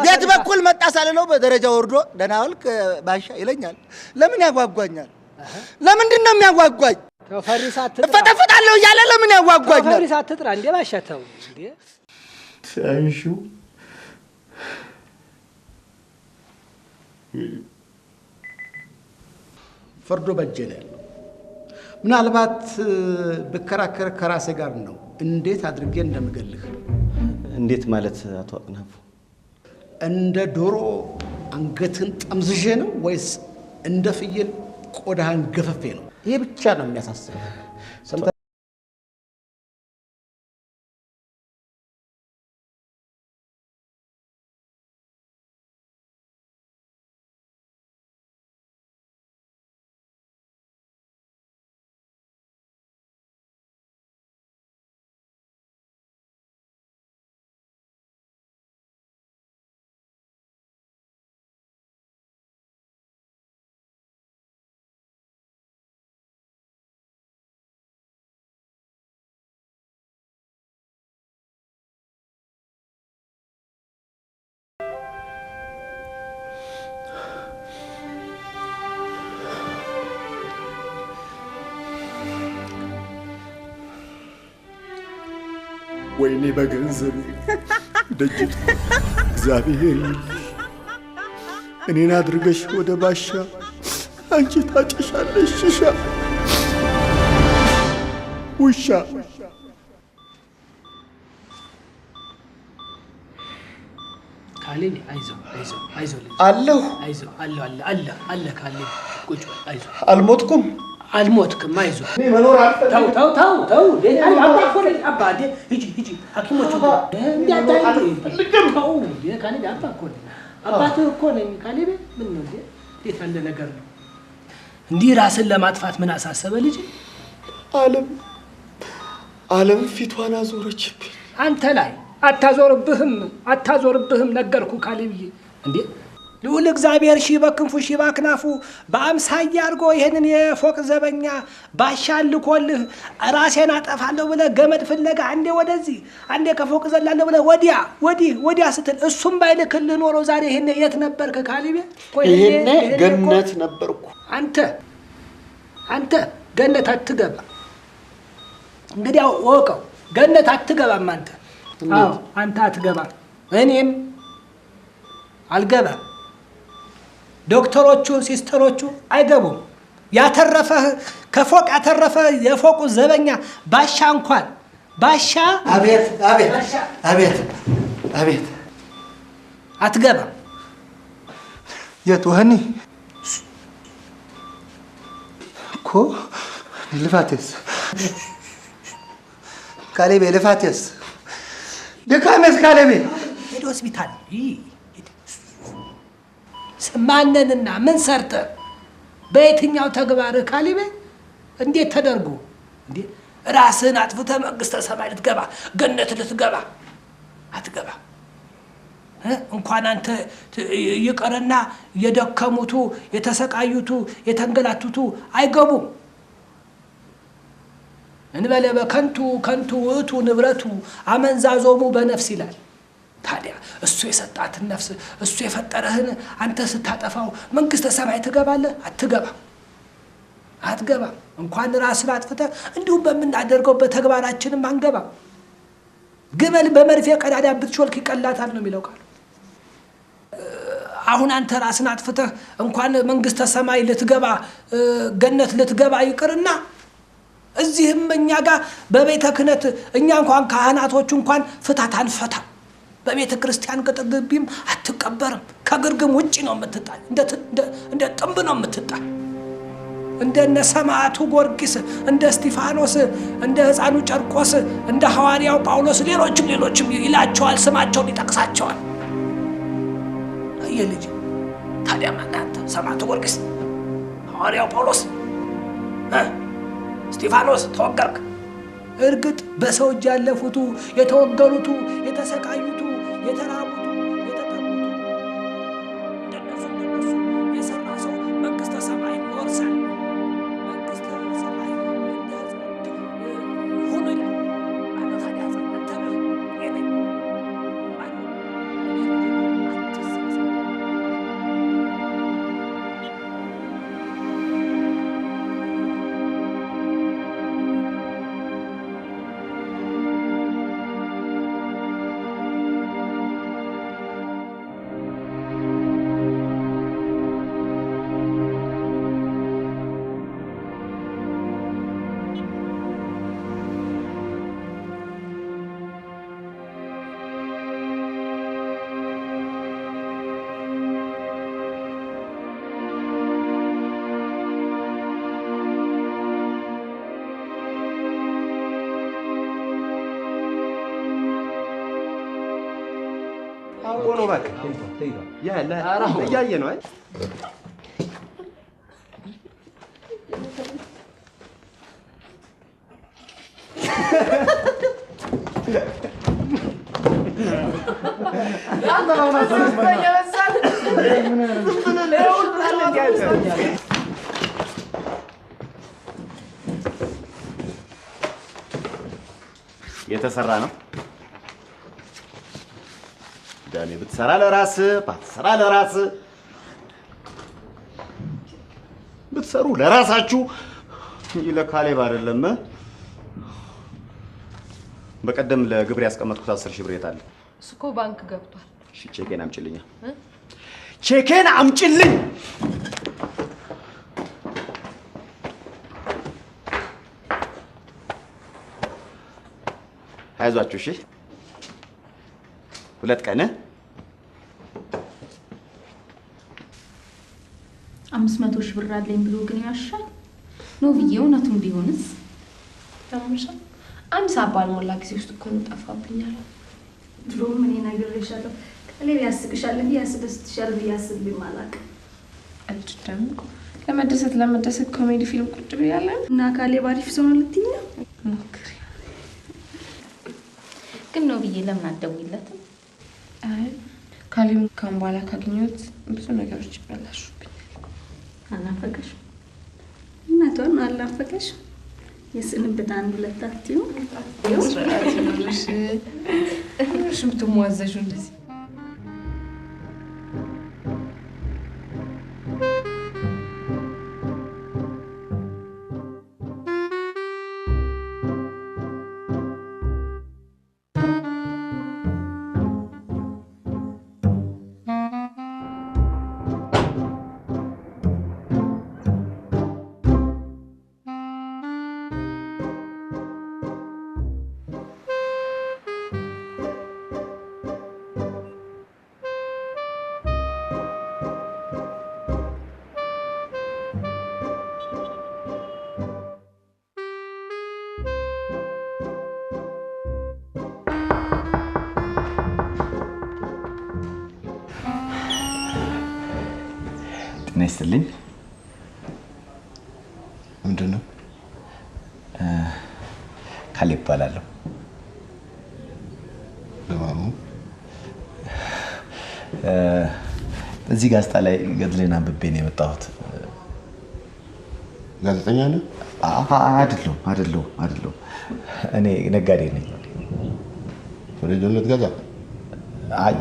ቤት በኩል መጣ ሳልለው በደረጃ ወርዶ ደህና ዋልክ ባሻ ይለኛል። ለምን ያጓጓኛል? ለምንድን ነው የሚያጓጓኝ? ተፈሪስ አትጥራ እፈተፍታለሁ እያለ ለምን ያዋጓኛል? ተፈሪስ አትጥራ እንዴ ባሻተው እንዴ ታንሹ ፍርዱ በእጄ ነው ያለው። ምናልባት ብከራከር ከራሴ ጋር ነው እንዴት አድርጌ እንደምገልህ። እንዴት ማለት አቶ አጥናፉ? እንደ ዶሮ አንገትን ጠምዝዤ ነው ወይስ እንደ ፍየል ቆዳህን ገፈፌ ነው? ይሄ ብቻ ነው የሚያሳስበው። ወይኔ በገንዘብ ደጅት እግዚአብሔር እኔን አድርገሽ ወደ ባሻ አንቺ ታጭሻለሽ ሽሻ ውሻ ካሌብ አይዞህ አለሁ አለ ካሌብ ቁጭ አይዞህ አልሞትኩም አይዞህ እኔ መኖር አልፈልግም ተው አባ እኮ ነኝ አባ ሂጂ ሐኪሞቹ ካሌብ አባ እኮ ነኝ አባትህ እኮ ነኝ ካሌብ ምን ነው እንዴት ያለ ነገር ነው እንዲህ ራስን ለማጥፋት ምን አሳሰበ ልጅ ዓለም ፊቷን አዞረችብኝ አንተ ላይ አታዞርብህም ነገርኩ ካሌብዬ እንዴ ልዑል እግዚአብሔር ሺህ በክንፉ ሺህ በክናፉ በአምሳያ አድርጎ ይሄንን የፎቅ ዘበኛ ባሻልኮልህ ራሴን አጠፋለሁ ብለህ ገመድ ፍለጋ አንዴ ወደዚህ አንዴ ከፎቅ ዘላለሁ ብለህ ወዲያ ስትል እሱም ባይልክልህ ኖሮ ዛሬ ይሄን የት ነበርክ ካሌብ? ይሄን ገነት ነበርኩ። አንተ ገነት አትገባ እንግዲህ ወቀው ገነት አትገባም አንተ። አዎ አንተ አትገባም፣ እኔም አልገባም። ዶክተሮቹ ሲስተሮቹ አይገቡም። ያተረፈህ ከፎቅ ያተረፈ የፎቁ ዘበኛ ባሻ እንኳን ባሻ አቤት አትገባም። የት ወህኒ እኮ ልፋቴስ ካሌቤ ልፋቴስ ድካሜስ ካሌቤ ሄዶ ሆስፒታል ማንንና ምን ሰርተ በየትኛው ተግባር ካሌቤ እንዴት ተደርጎ እንዴ ራስህን አጥፍተህ መንግስተ ሰማይ ልትገባ ገነት ልትገባ አትገባ። እንኳን አንተ ይቀርና የደከሙቱ የተሰቃዩቱ የተንገላቱቱ አይገቡም። እንበለ በከንቱ ውእቱ ንብረቱ አመንዛዞሙ በነፍስ ይላል። ታዲያ እሱ የሰጣትን ነፍስ እሱ የፈጠረህን አንተ ስታጠፋው መንግስተ ሰማይ ትገባለህ? አትገባም። እንኳን ራስን አጥፍተህ እንዲሁም በምናደርገው በተግባራችንም አንገባም። ግመል በመርፌ ቀዳዳ ብትሾልክ ይቀላታል ነው የሚለው ቃል። አሁን አንተ ራስን አጥፍተህ እንኳን መንግስተ ሰማይ ልትገባ ገነት ልትገባ ይቅርና እዚህም እኛ ጋር በቤተ ክህነት እኛ እንኳን ካህናቶቹ እንኳን ፍታት አንፈታም። በቤተ ክርስቲያን ቅጥር ግቢም አትቀበርም። ከግርግም ውጪ ነው የምትጣል። እንደ ጥንብ ነው የምትጣል። እንደነ ሰማዕቱ ጊዮርጊስ፣ እንደ እስጢፋኖስ፣ እንደ ሕፃኑ ጨርቆስ፣ እንደ ሐዋርያው ጳውሎስ ሌሎችም ይላቸዋል፣ ስማቸውን ይጠቅሳቸዋል። ልጅ ታዲያ ማናንተ ሰማዕቱ ጊዮርጊስ፣ ሐዋርያው ጳውሎስ፣ እስጢፋኖስ ተወገርክ። እርግጥ በሰው እጅ ያለፉቱ የተወገሩቱ የተሰቃዩቱ የተራቡቱ የተጠሙቱ እንደነሱ የሰራ ሰው መንግስተ ሰማይ ይወርሳል። መንግስተ ሰማይ ሁሉ ይላል። አንተ ታዲያ አንተ እባክህ እያየ ነው። አይ የተሰራ ነው። ዳኔ ብትሰራ ለራስህ ባትሰራ ለራስህ ብትሰሩ ለራሳችሁ እንጂ ለካሌብ አይደለም። በቀደም ለግብር ያስቀመጥኩት 10,000 ብር የት አለ? እሱ እኮ ባንክ ገብቷል። እሺ ቼኬን አምጪልኝ። ቼኬን አምጪልኝ። አይዟችሁ እሺ። 2 ቀን 500 ሺህ ብር አለኝ ብሎ ግን ያሻል ነው ብዬ እውነቱን ቢሆንስ ታምሻ አንድ ሰዓት ባልሞላ ጊዜ ውስጥ እኮ ነው ጠፋብኛል። ድሮም እኔ ነግሬሻለሁ። ካሌብ ያስቅሻል እንጂ ያስደስትሻል ብዬ አስቤም አላውቅም። አንቺ ደግሞ ለመደሰት ኮሜዲ ፊልም ቁጭ ብያለሁ እና ካሌብ አሪፍ ሰው ነው ልትይኝ ነው? ሞክሪ ግን ነው ብዬ ለምን አትደውይለትም? አይ ካሌብ ካሁን በኋላ ካገኘሁት ብዙ ነገሮች ይበላሹብኛል። አናፈቀሽ? እናቷን አላፈቀሽ? የስንብት 1-2 አትይው? እሺ ምትሟዘዡ እንደዚህ ነይስልኝ። ምንድን ነው? ካሌብ እባላለሁ። ለማሙ እዚህ ጋዜጣ ላይ ገድሌን አንብቤ ነው የመጣሁት። ጋዜጠኛ ነህ? አይደለሁም። እኔ ነጋዴ ነኝ። ፍሪጁን ልትገዛ? አይ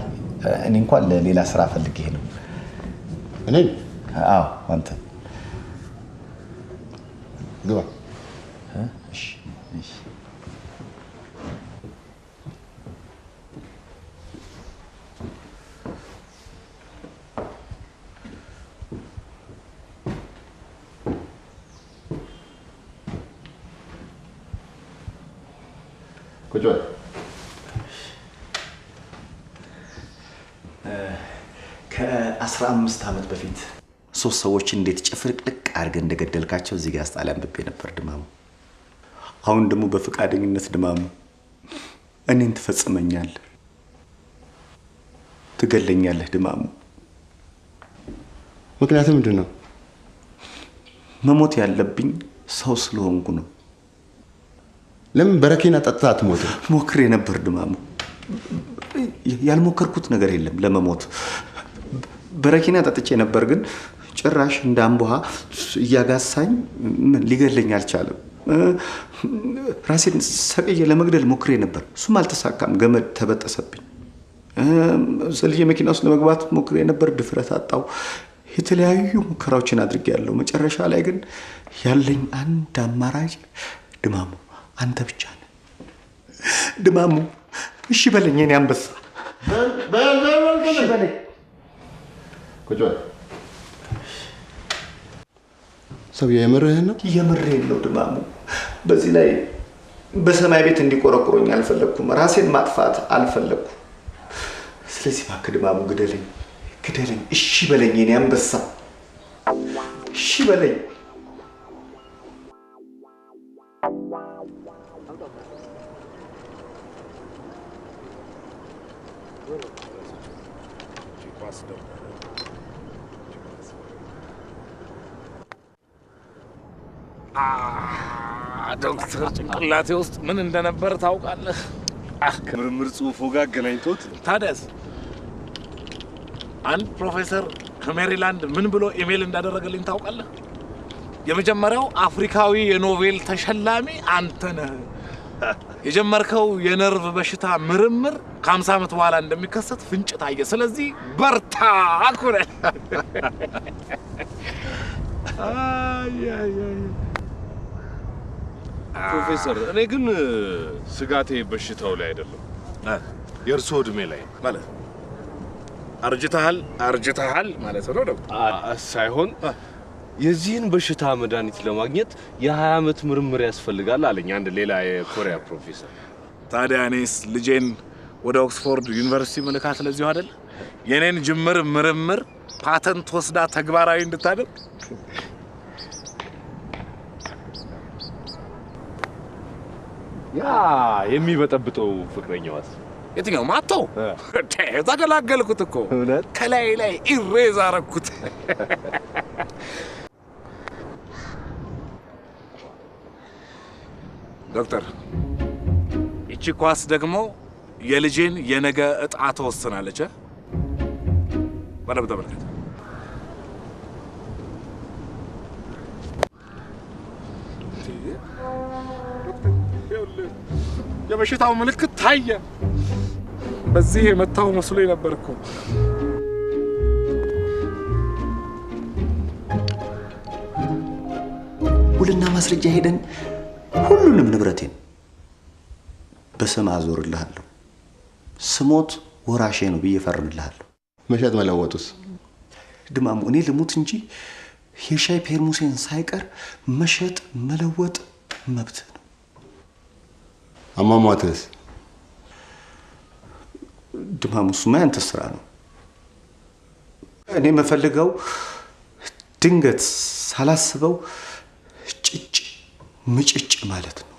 እኔ እንኳን ለሌላ ስራ ፈልጌ ነው። እኔ? አዎ አንተ ግባ። እሺ ቁጭ በል። ከ15 ዓመት በፊት 3 ሰዎች እንዴት ጭፍልቅልቅ አድርገህ እንደገደልካቸው እዚህ ጋር አስጣላ አንብቤ ነበር ድማሙ። አሁን ደግሞ በፈቃደኝነት ድማሙ እኔን ትፈጽመኛለህ፣ ትገለኛለህ ድማሙ። ምክንያቱም ምንድን ነው? መሞት ያለብኝ ሰው ስለሆንኩ ነው። ለምን በረኪና ጠጥተህ አትሞትም? ሞክሬ ነበር ድማሙ። ያልሞከርኩት ነገር የለም ለመሞት። በረኪና ጠጥቼ ነበር፣ ግን ጭራሽ እንደ አምቦሃ እያጋሳኝ ሊገለኝ አልቻለም። ራሴን ሰቅዬ ለመግደል ሞክሬ ነበር፣ እሱም አልተሳካም። ገመድ ተበጠሰብኝ። ዘልዬ መኪና ውስጥ ለመግባት ሞክሬ ነበር፣ ድፍረት አጣው። የተለያዩ ሙከራዎችን አድርጌያለሁ። መጨረሻ ላይ ግን ያለኝ አንድ አማራጭ ድማሙ አንተ ብቻ ነህ። ድማሙ እሺ በለኝ፣ የኔ አንበሳ እሺ በለኝ። ቁጭ በል። ሰውዬው የምርህን ነው? የምሬን ነው ድማሙ። በዚህ ላይ በሰማይ ቤት እንዲቆረቁሮኝ አልፈለግኩም። ራሴን ማጥፋት አልፈለግኩም። ስለዚህ እባክህ ድማሙ ግደለኝ፣ ግደለኝ። እሺ በለኝ የኔ አንበሳ እሺ በለኝ። ኳስ ደግሞ ዶክተር ጭንቅላቴ ውስጥ ምን እንደነበር ታውቃለህ? ከምርምር ጽሑፎ ጋር አገናኝቶት ታዲያስ አንድ ፕሮፌሰር ከሜሪላንድ ምን ብሎ ኢሜል እንዳደረገልኝ ታውቃለህ? የመጀመሪያው አፍሪካዊ የኖቤል ተሸላሚ አንተ ነህ። የጀመርከው የነርቭ በሽታ ምርምር ከ50 ዓመት በኋላ እንደሚከሰት ፍንጭ ታየ። ስለዚህ በርታ አኩረ ፕሮፌሰር፣ እኔ ግን ስጋቴ በሽታው ላይ አይደለም፣ የእርሶ እድሜ ላይ ማለት አርጅተሃል ማለት ነው ዶክተር ሳይሆን የዚህን በሽታ መድኃኒት ለማግኘት የ20 ዓመት ምርምር ያስፈልጋል አለኝ አንድ ሌላ የኮሪያ ፕሮፌሰር። ታዲያ እኔስ ልጄን ወደ ኦክስፎርድ ዩኒቨርሲቲ መልካት ለዚሁ አይደል? የኔን ጅምር ምርምር ፓተንት ወስዳ ተግባራዊ እንድታደርግ። ያ የሚበጠብጠው ፍቅረኛዋስ? የትኛው ማቶ? ተገላገልኩት እኮ ከላይ ላይ ኢሬዝ አረኩት። ዶክተር እቺ ኳስ ደግሞ የልጄን የነገ እጣ ተወስናለች። በደንብ ተመልከት። የበሽታው ምልክት ታየ። በዚህ የመታው መስሎኝ ነበር እኮ። ውልና ማስረጃ ሄደን ሁሉንም ንብረቴን በስም አዞርልሃለሁ። ስሞት ወራሼ ነው ብዬ ፈርምልሃለሁ። መሸጥ መለወጡስ? ድማሙ እኔ ልሙት እንጂ የሻይ ፔርሙሴን ሳይቀር መሸጥ መለወጥ መብት ነው። አሟሟትስ? ድማሙ እሱማ ያንተ ስራ ነው። እኔ የምፈልገው ድንገት ሳላስበው ጭጭ ምጭጭ ማለት ነው።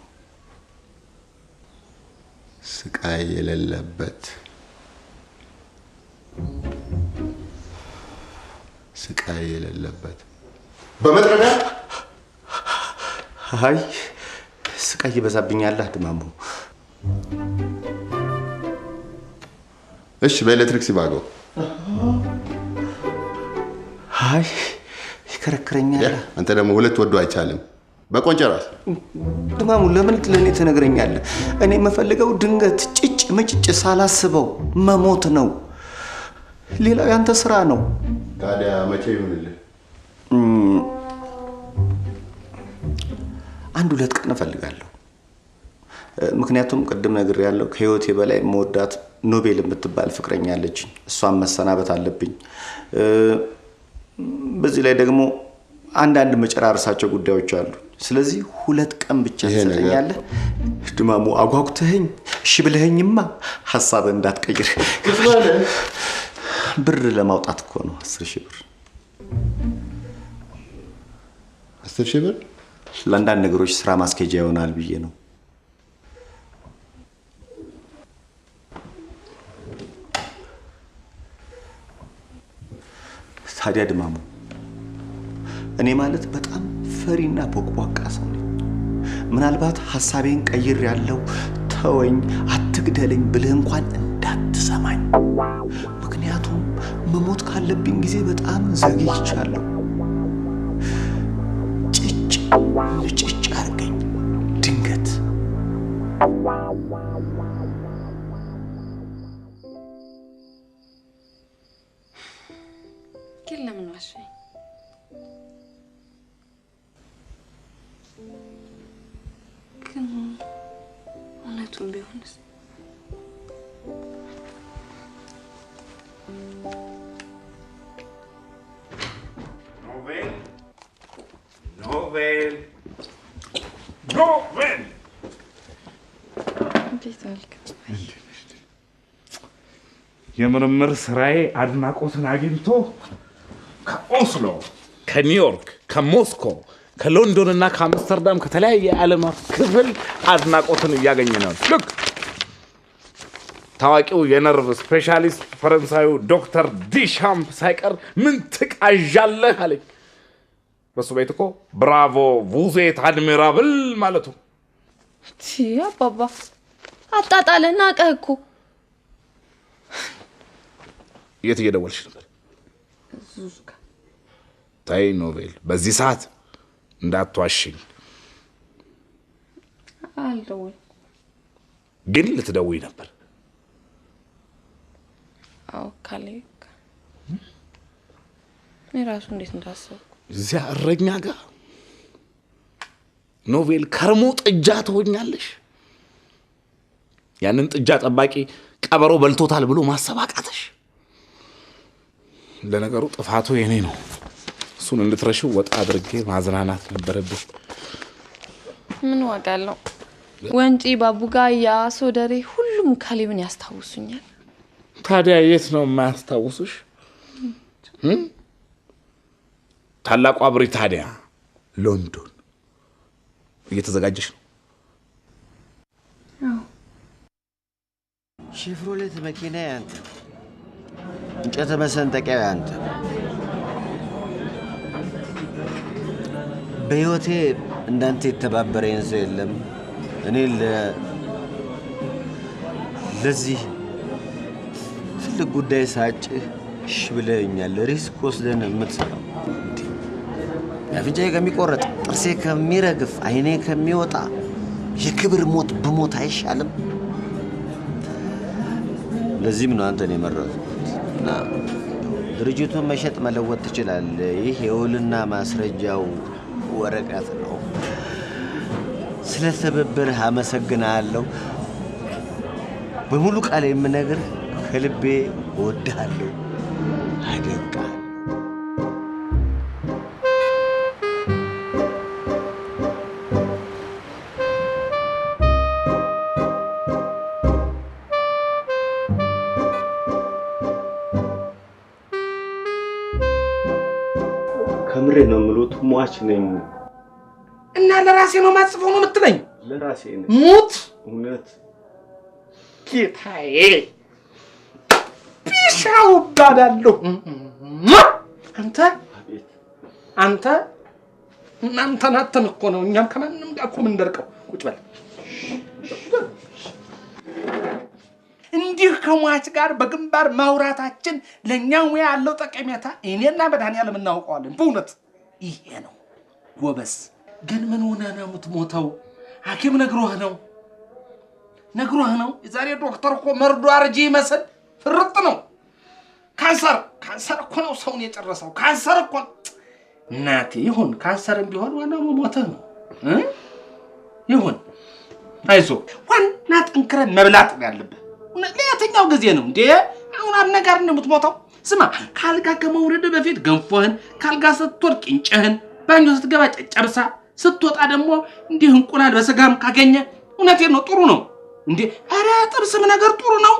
ስቃይ የሌለበት ስቃይ የሌለበት በመጥረቢያ አይ ስቃይ ይበዛብኛል ድማሙ። እሺ በኤሌክትሪክ ሲባጎ አይ ይከረክረኛል። አንተ ደግሞ ሁለት ወዶ አይቻልም። በቆንጨራስ ድማሙ ለምን ለኔ ትነግረኛለህ? እኔ የምፈልገው ድንገት ጭጭ ምጭጭ ሳላስበው መሞት ነው። ሌላው ያንተ ስራ ነው። ታዲያ መቼ ይሁንልህ? አንድ ሁለት ቀን እፈልጋለሁ። ምክንያቱም ቅድም ነግሬያለሁ፣ ከህይወቴ በላይ መወዳት ኖቤል የምትባል ፍቅረኛ አለችኝ። እሷን መሰናበት አለብኝ። በዚህ ላይ ደግሞ አንዳንድ መጨራረሳቸው ጉዳዮች አሉ። ስለዚህ ሁለት ቀን ብቻ ትሰጠኛለህ? ድማሙ አጓጉተኸኝ እሺ ብለኸኝማ ሀሳብህ እንዳትቀይር። ብር ለማውጣት እኮ ነው 10,000 ብር። 10,000 ብር ለአንዳንድ ነገሮች ስራ ማስኬጃ ይሆናል ብዬ ነው። ታዲያ ድማሙ እኔ ማለት በጣም ፈሪና ቦቅቧቃ ሰው ነኝ። ምናልባት ሀሳቤን ቀይር ያለው ተወኝ አትግደለኝ ብለህ እንኳን እንዳትሰማኝ። ምክንያቱም መሞት ካለብኝ ጊዜ በጣም ዘግይቻለሁ። ጭጭ ልጭጭ አድርገኝ ድንገት። ግን ለምን ዋሸኝ? ግን እውነቱን ቢሆንስ? ኖቬል እንዴት አልክ? የምርምር ስራዬ አድናቆትን አግኝቶ ከኦስሎ፣ ከኒውዮርክ፣ ከሞስኮ፣ ከሎንዶን እና ከአምስተርዳም ከተለያየ የዓለም ክፍል አድናቆትን እያገኘ ነው። ልክ ታዋቂው የነርቭ ስፔሻሊስት ፈረንሳዩ ዶክተር ዲሻምፕ ሳይቀር ምን ትቃዣለህ አለኝ። በሱ ቤት እኮ ብራቮ ቡዜት አድሚራብል ማለቱ አባባ አጣጣለህ ናቀህ እኮ። የት እየደወልሽ ነበር? ዙዙካ ታይ ኖቬል በዚህ ሰዓት እንዳትዋሽኝ። አልደውል ግን ልትደውይ ነበር። አዎ ካሌብ እኔ ራሱ እንዴት እንዳሰብኩ እዚያ እረኛ ጋር ኖቬል ከርሞ ጥጃ ትሆኛለሽ። ያንን ጥጃ ጠባቂ ቀበሮ በልቶታል ብሎ ማሰብ አቃተሽ። ለነገሩ ጥፋቱ የኔ ነው። እሱን እንድትረሺው ወጣ አድርጌ ማዝናናት ነበረብኝ። ምን ዋጋ አለው? ወንጪ፣ ባቡጋያ፣ ሶደሬ ሁሉም ካሌብን ያስታውሱኛል። ታዲያ የት ነው የማያስታውሱሽ? ታላቋ ብሪታንያ ሎንዶን እየተዘጋጀሽ ነው? አዎ። ሼፍሮሌት መኪና ያንተ፣ እንጨት መሰንጠቂያ ያንተ። በህይወቴ እንዳንተ የተባበረኝ ሰው የለም። እኔ ለዚህ ትልቅ ጉዳይ ሳጭህ እሺ ብለኸኛል። ሪስክ ወስደን የምትሰራው አፍንጫዬ ከሚቆረጥ ጥርሴ ከሚረግፍ አይኔ ከሚወጣ የክብር ሞት ብሞት አይሻልም? ለዚህም ነው አንተን የመረጥኩት። እና ድርጅቱን መሸጥ መለወጥ ትችላለህ። ይህ የውልና ማስረጃው ወረቀት ነው። ስለ ትብብርህ አመሰግናለሁ። በሙሉ ቃል የምነግርህ ከልቤ እወድሃለሁ፣ አደንቅሃለሁ። ከምሬ ነው የምሉት፣ ሟች ነኝ እና ለራሴ ነው ማጽፈው ነው የምትለኝ? ለራሴ ነው። ሙት እውነት ጌታዬ ቢሻው ባዳለሁ። አንተ እናንተን አተን እኮ ነው እኛም ከማንም ጋር እኮ የምንደርቀው። ቁጭ በል። እንዲህ ከሟች ጋር በግንባር ማውራታችን ለእኛ ሙያ ያለው ጠቀሜታ እኔና መድኃኒዓለም እናውቀዋለን። በእውነት ይሄ ነው ጎበዝ። ግን ምን ሆነህ ነው የምትሞተው? ሐኪም ነግሮህ ነው? የዛሬ ዶክተር እኮ መርዶ አርጂ ይመስል ፍርጥ ነው። ካንሰር እኮ ነው ሰውን የጨረሰው። ካንሰር እኮ እናቴ። ይሁን ካንሰርም ቢሆን ዋናው መሞትህ ነው። ይሁን አይዞህ። ዋና ጠንክረን መብላት ነው ያለብህ። ለየትኛው ጊዜ ነው እንዴ? አሁን አነጋር ነው የምትሞተው። ስማ፣ ካልጋ ከመውረድ በፊት ገንፎህን፣ ካልጋ ስትወርድ ቅንጭህን፣ ባኞ ስትገባ ጨጨብሳ፣ ስትወጣ ደግሞ እንዲህ እንቁላል በስጋም ካገኘ እውነቴን ነው ጥሩ ነው እንዴ። ኧረ ጥብስም ነገር ጥሩ ነው።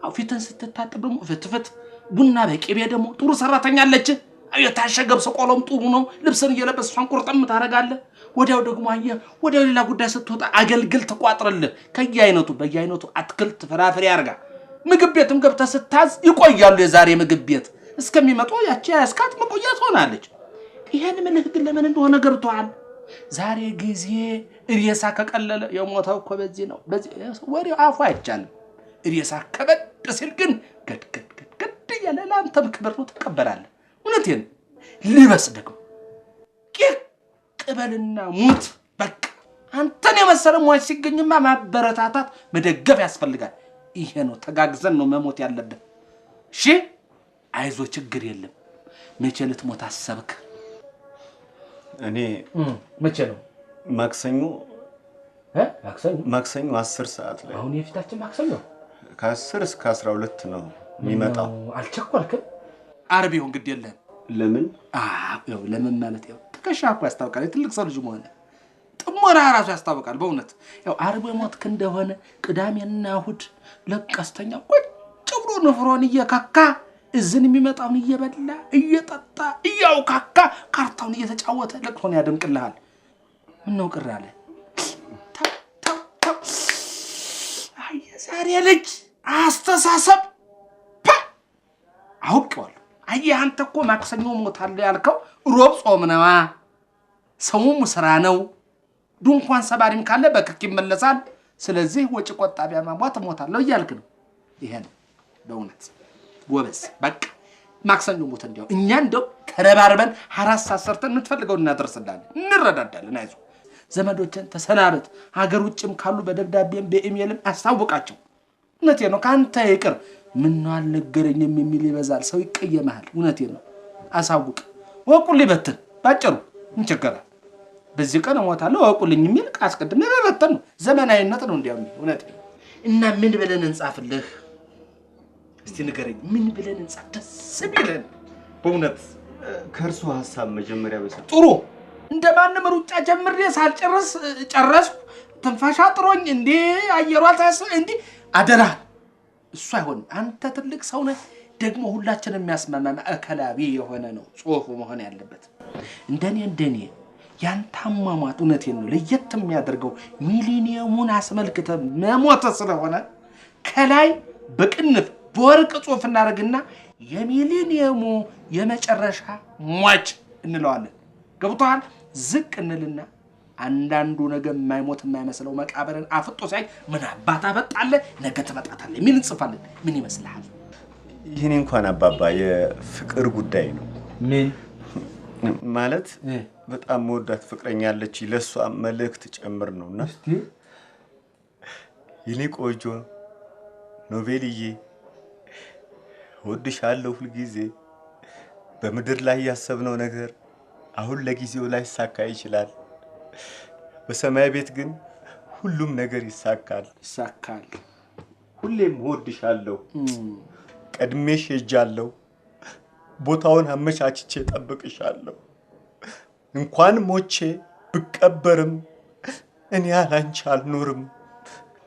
አው ፊትን ስትታጠብ ደግሞ ፍትፍት፣ ቡና በቅቤ ደግሞ ጥሩ ሰራተኛ አለች። የታሸገ በቆሎም ጥሩ ነው። ልብስን እየለበስሽ እሷን ቁርጥም ታረጋለህ። ወዲያው ደግሞ አየህ ወዲያው ሌላ ጉዳይ ስትወጣ አገልግል ትቋጥርልህ። በየአይነቱ አትክልት ፍራፍሬ አርጋ። ምግብ ቤትም ገብተህ ስታዝ ይቆያሉ። የዛሬ ምግብ ቤት እስከሚመጡ ያቺ ያስካት መቆየት ሆናለች። ይሄን ምልህ ግን ለምን እንደሆነ ገብቶሃል? ዛሬ ጊዜ ሬሳ ከቀለለ የሞተው እኮ በዚህ ነው። በዚህ ወሬው አፉ አይቻልም። ሬሳ ከበድ ሲል ግን ገድ እያለ ለአንተም ክብር ነው ትቀበላለህ። እውነቴን ልበስ ደግሞ ቅበልና ሙት። በቃ አንተን የመሰለ ሟች ሲገኝማ ማበረታታት መደገፍ ያስፈልጋል። ይሄ ነው ተጋግዘን ነው መሞት ያለብን። እሺ አይዞ፣ ችግር የለም። መቼ ልትሞት አሰብክ? እኔ መቼ ነው? ማክሰኞ ማክሰኞ 10 ሰዓት ላይ። አሁን የፊታችን ማክሰኞ ከ10 እስከ 12 ነው የሚመጣው። አልቸኮልክም? ዓርብ ይሁን ግድ የለም። ለምን? ያው ለምን ማለት ያው ትከሻ እኮ ያስታውቃል። ትልቅ ሰው ልጅ መሆነ ጥሞና ራሱ ያስታውቃል። በእውነት ያው ዓርብ ሞትክ እንደሆነ ቅዳሜና እሑድ ለቀስተኛ ቁጭ ብሎ ንፍሮን እየካካ እዝን የሚመጣውን እየበላ እየጠጣ እያውካካ ካርታውን እየተጫወተ ለቅሶን ያደምቅልሃል። ምን ነው ቅር አለ? አይ ዛሬ ልጅ አስተሳሰብ አውቀዋለሁ። አየህ አንተ እኮ ማክሰኞ ሞታለሁ ያልከው ሮብ ጾም ነው፣ ሰውም ስራ ነው። ድንኳን ሰባሪም ካለ በክክ ይመለሳል። ስለዚህ ወጪ ቆጣቢያ ማሟት ሞታለሁ እያልክ ነው። ይሄ ነው በእውነት ጎበዝ። በቃ ማክሰኞ ሞት እንዲያው እኛ እንደው ተረባርበን 4 ሰዓት ሰርተን የምትፈልገውን እናደርስልሃለን፣ እንረዳዳለን። አይዞህ ዘመዶችን ተሰናበት። ሀገር ውጭም ካሉ በደብዳቤም በኢሜልም አሳውቃቸው። እውነቴን ነው። ካንተ ይቅር ምነው አልነገረኝም የሚል ይበዛል። ሰው ይቀየማል። እውነቴን ነው። አሳውቅ። ወቁልኝ በትን ባጭሩ እንቸገራለን። በዚህ ቀን እሞታለሁ ወቁልኝ የሚል አስቀድሜ በበተን ነው። ዘመናዊነት ነው እንዲያው እውነቴን ነው። እና ምን ብለን እንጻፍልህ? እስቲ ንገረኝ። ምን ብለን እንጻፍ ደስ ቢለን? በእውነት ከእርሱ ሐሳብ መጀመሪያ በሰ ጥሩ እንደማንም ሩጫ ጀምሬ ሳልጨርስ ጨረስኩ። ትንፋሽ አጥሮኝ እንዴ አየሩ አልታሰብ እንዴ አደራ። እሱ አይሆንም። አንተ ትልቅ ሰው ነህ። ደግሞ ሁላችንም የሚያስማማ ማዕከላዊ የሆነ ነው ጽሁፉ መሆን ያለበት። እንደኔ ያንተ አሟሟት እውነቴን ነው ለየት የሚያደርገው ሚሊኒየሙን አስመልክተ መሞት ስለሆነ ከላይ በቅንፍ በወርቅ ጽሁፍ እናደርግና የሚሊኒየሙ የመጨረሻ ሟች እንለዋለን። ገብቶሃል? ዝቅ እንልና አንዳንዱ ነገር የማይሞት የማይመስለው መቃብርን አፍጦ ሳይ ምን አባታ በጣለ ነገ ትመጣታለህ ምን እንጽፋለን? ምን ይመስልሃል? ይሄን እንኳን አባባ የፍቅር ጉዳይ ነው። ምን ማለት በጣም ወዳት ፍቅረኛ አለች። ለሷ መልእክት ጨምር ነውና እስቲ የኔ ቆጆ ኖቬልዬ ወድሻለሁ ሁሉ ጊዜ በመድር ላይ ያሰብነው ነገር አሁን ለጊዜው ላይ ሳካ ይችላል። በሰማይ ቤት ግን ሁሉም ነገር ይሳካል። ሁሌም ወድሻለሁ። ቀድሜሽ ሄጃለሁ። ቦታውን አመቻችቼ ጠብቅሻለሁ። እንኳን ሞቼ ብቀበርም እኔ ያላንቺ አልኖርም።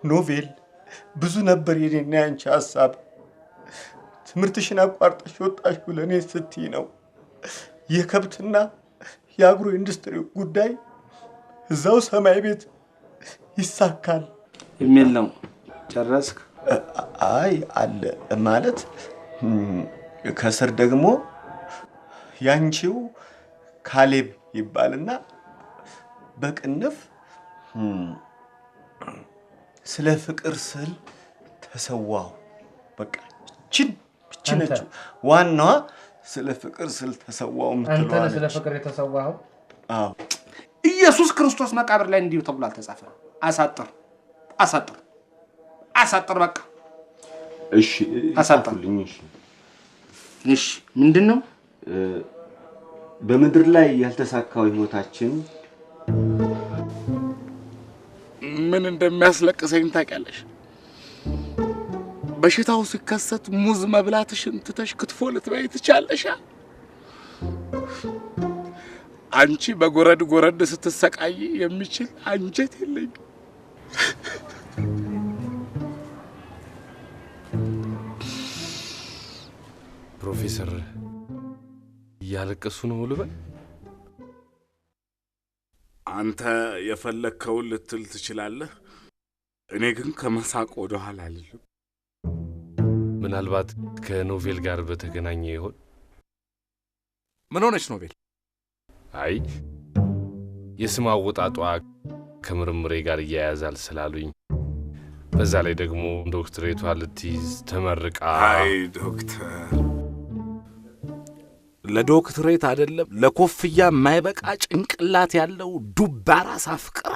ኖቬል ብዙ ነበር የኔና ያንቺ ሐሳብ። ትምህርትሽን አቋርጠሽ ወጣሽው ለኔ ስትይ ነው። የከብትና የአግሮ ኢንዱስትሪ ጉዳይ እዛው ሰማይ ቤት ይሳካል የሚል ነው። ጨረስክ? አይ አለ ማለት ከስር ደግሞ ያንቺው ካሌብ ይባልና በቅንፍ ስለ ፍቅር ስል ተሰዋው። በቃ እቺ ዋናዋ ስለ ፍቅር ስል ተሰዋው ምትለው አንተ ስለ ፍቅር የተሰዋው? አዎ ኢየሱስ ክርስቶስ መቃብር ላይ እንዲሁ ተብሎ አልተጻፈ። አሳጥር በቃ። እሺ አሳጥልኝ። እሺ ምንድነው? በመድር ላይ ያልተሳካው ህይወታችን ምን እንደሚያስለቅሰኝ ታውቂያለሽ? በሽታው ሲከሰት ሙዝ መብላትሽን ትተሽ ክትፎ ልትበይ ትቻለሽ። አንቺ በጎረድ ስትሰቃይ የሚችል አንጀት የለኝ። ፕሮፌሰር እያለቀሱ ነው ልበል? አንተ የፈለከውን ልትል ትችላለህ። እኔ ግን ከመሳቅ ወደ ኋላ አልልም። ምናልባት ከኖቬል ጋር በተገናኘ ይሆን? ምን ሆነች ኖቬል? አይ የስም አወጣጧ ከምርምሬ ጋር እያያዛል ስላሉኝ፣ በዛ ላይ ደግሞ ዶክትሬቷ ልትይዝ ተመርቃ። አይ ዶክተር፣ ለዶክትሬት አይደለም ለኮፍያ የማይበቃ ጭንቅላት ያለው ዱባ ራስ አፍቅራ።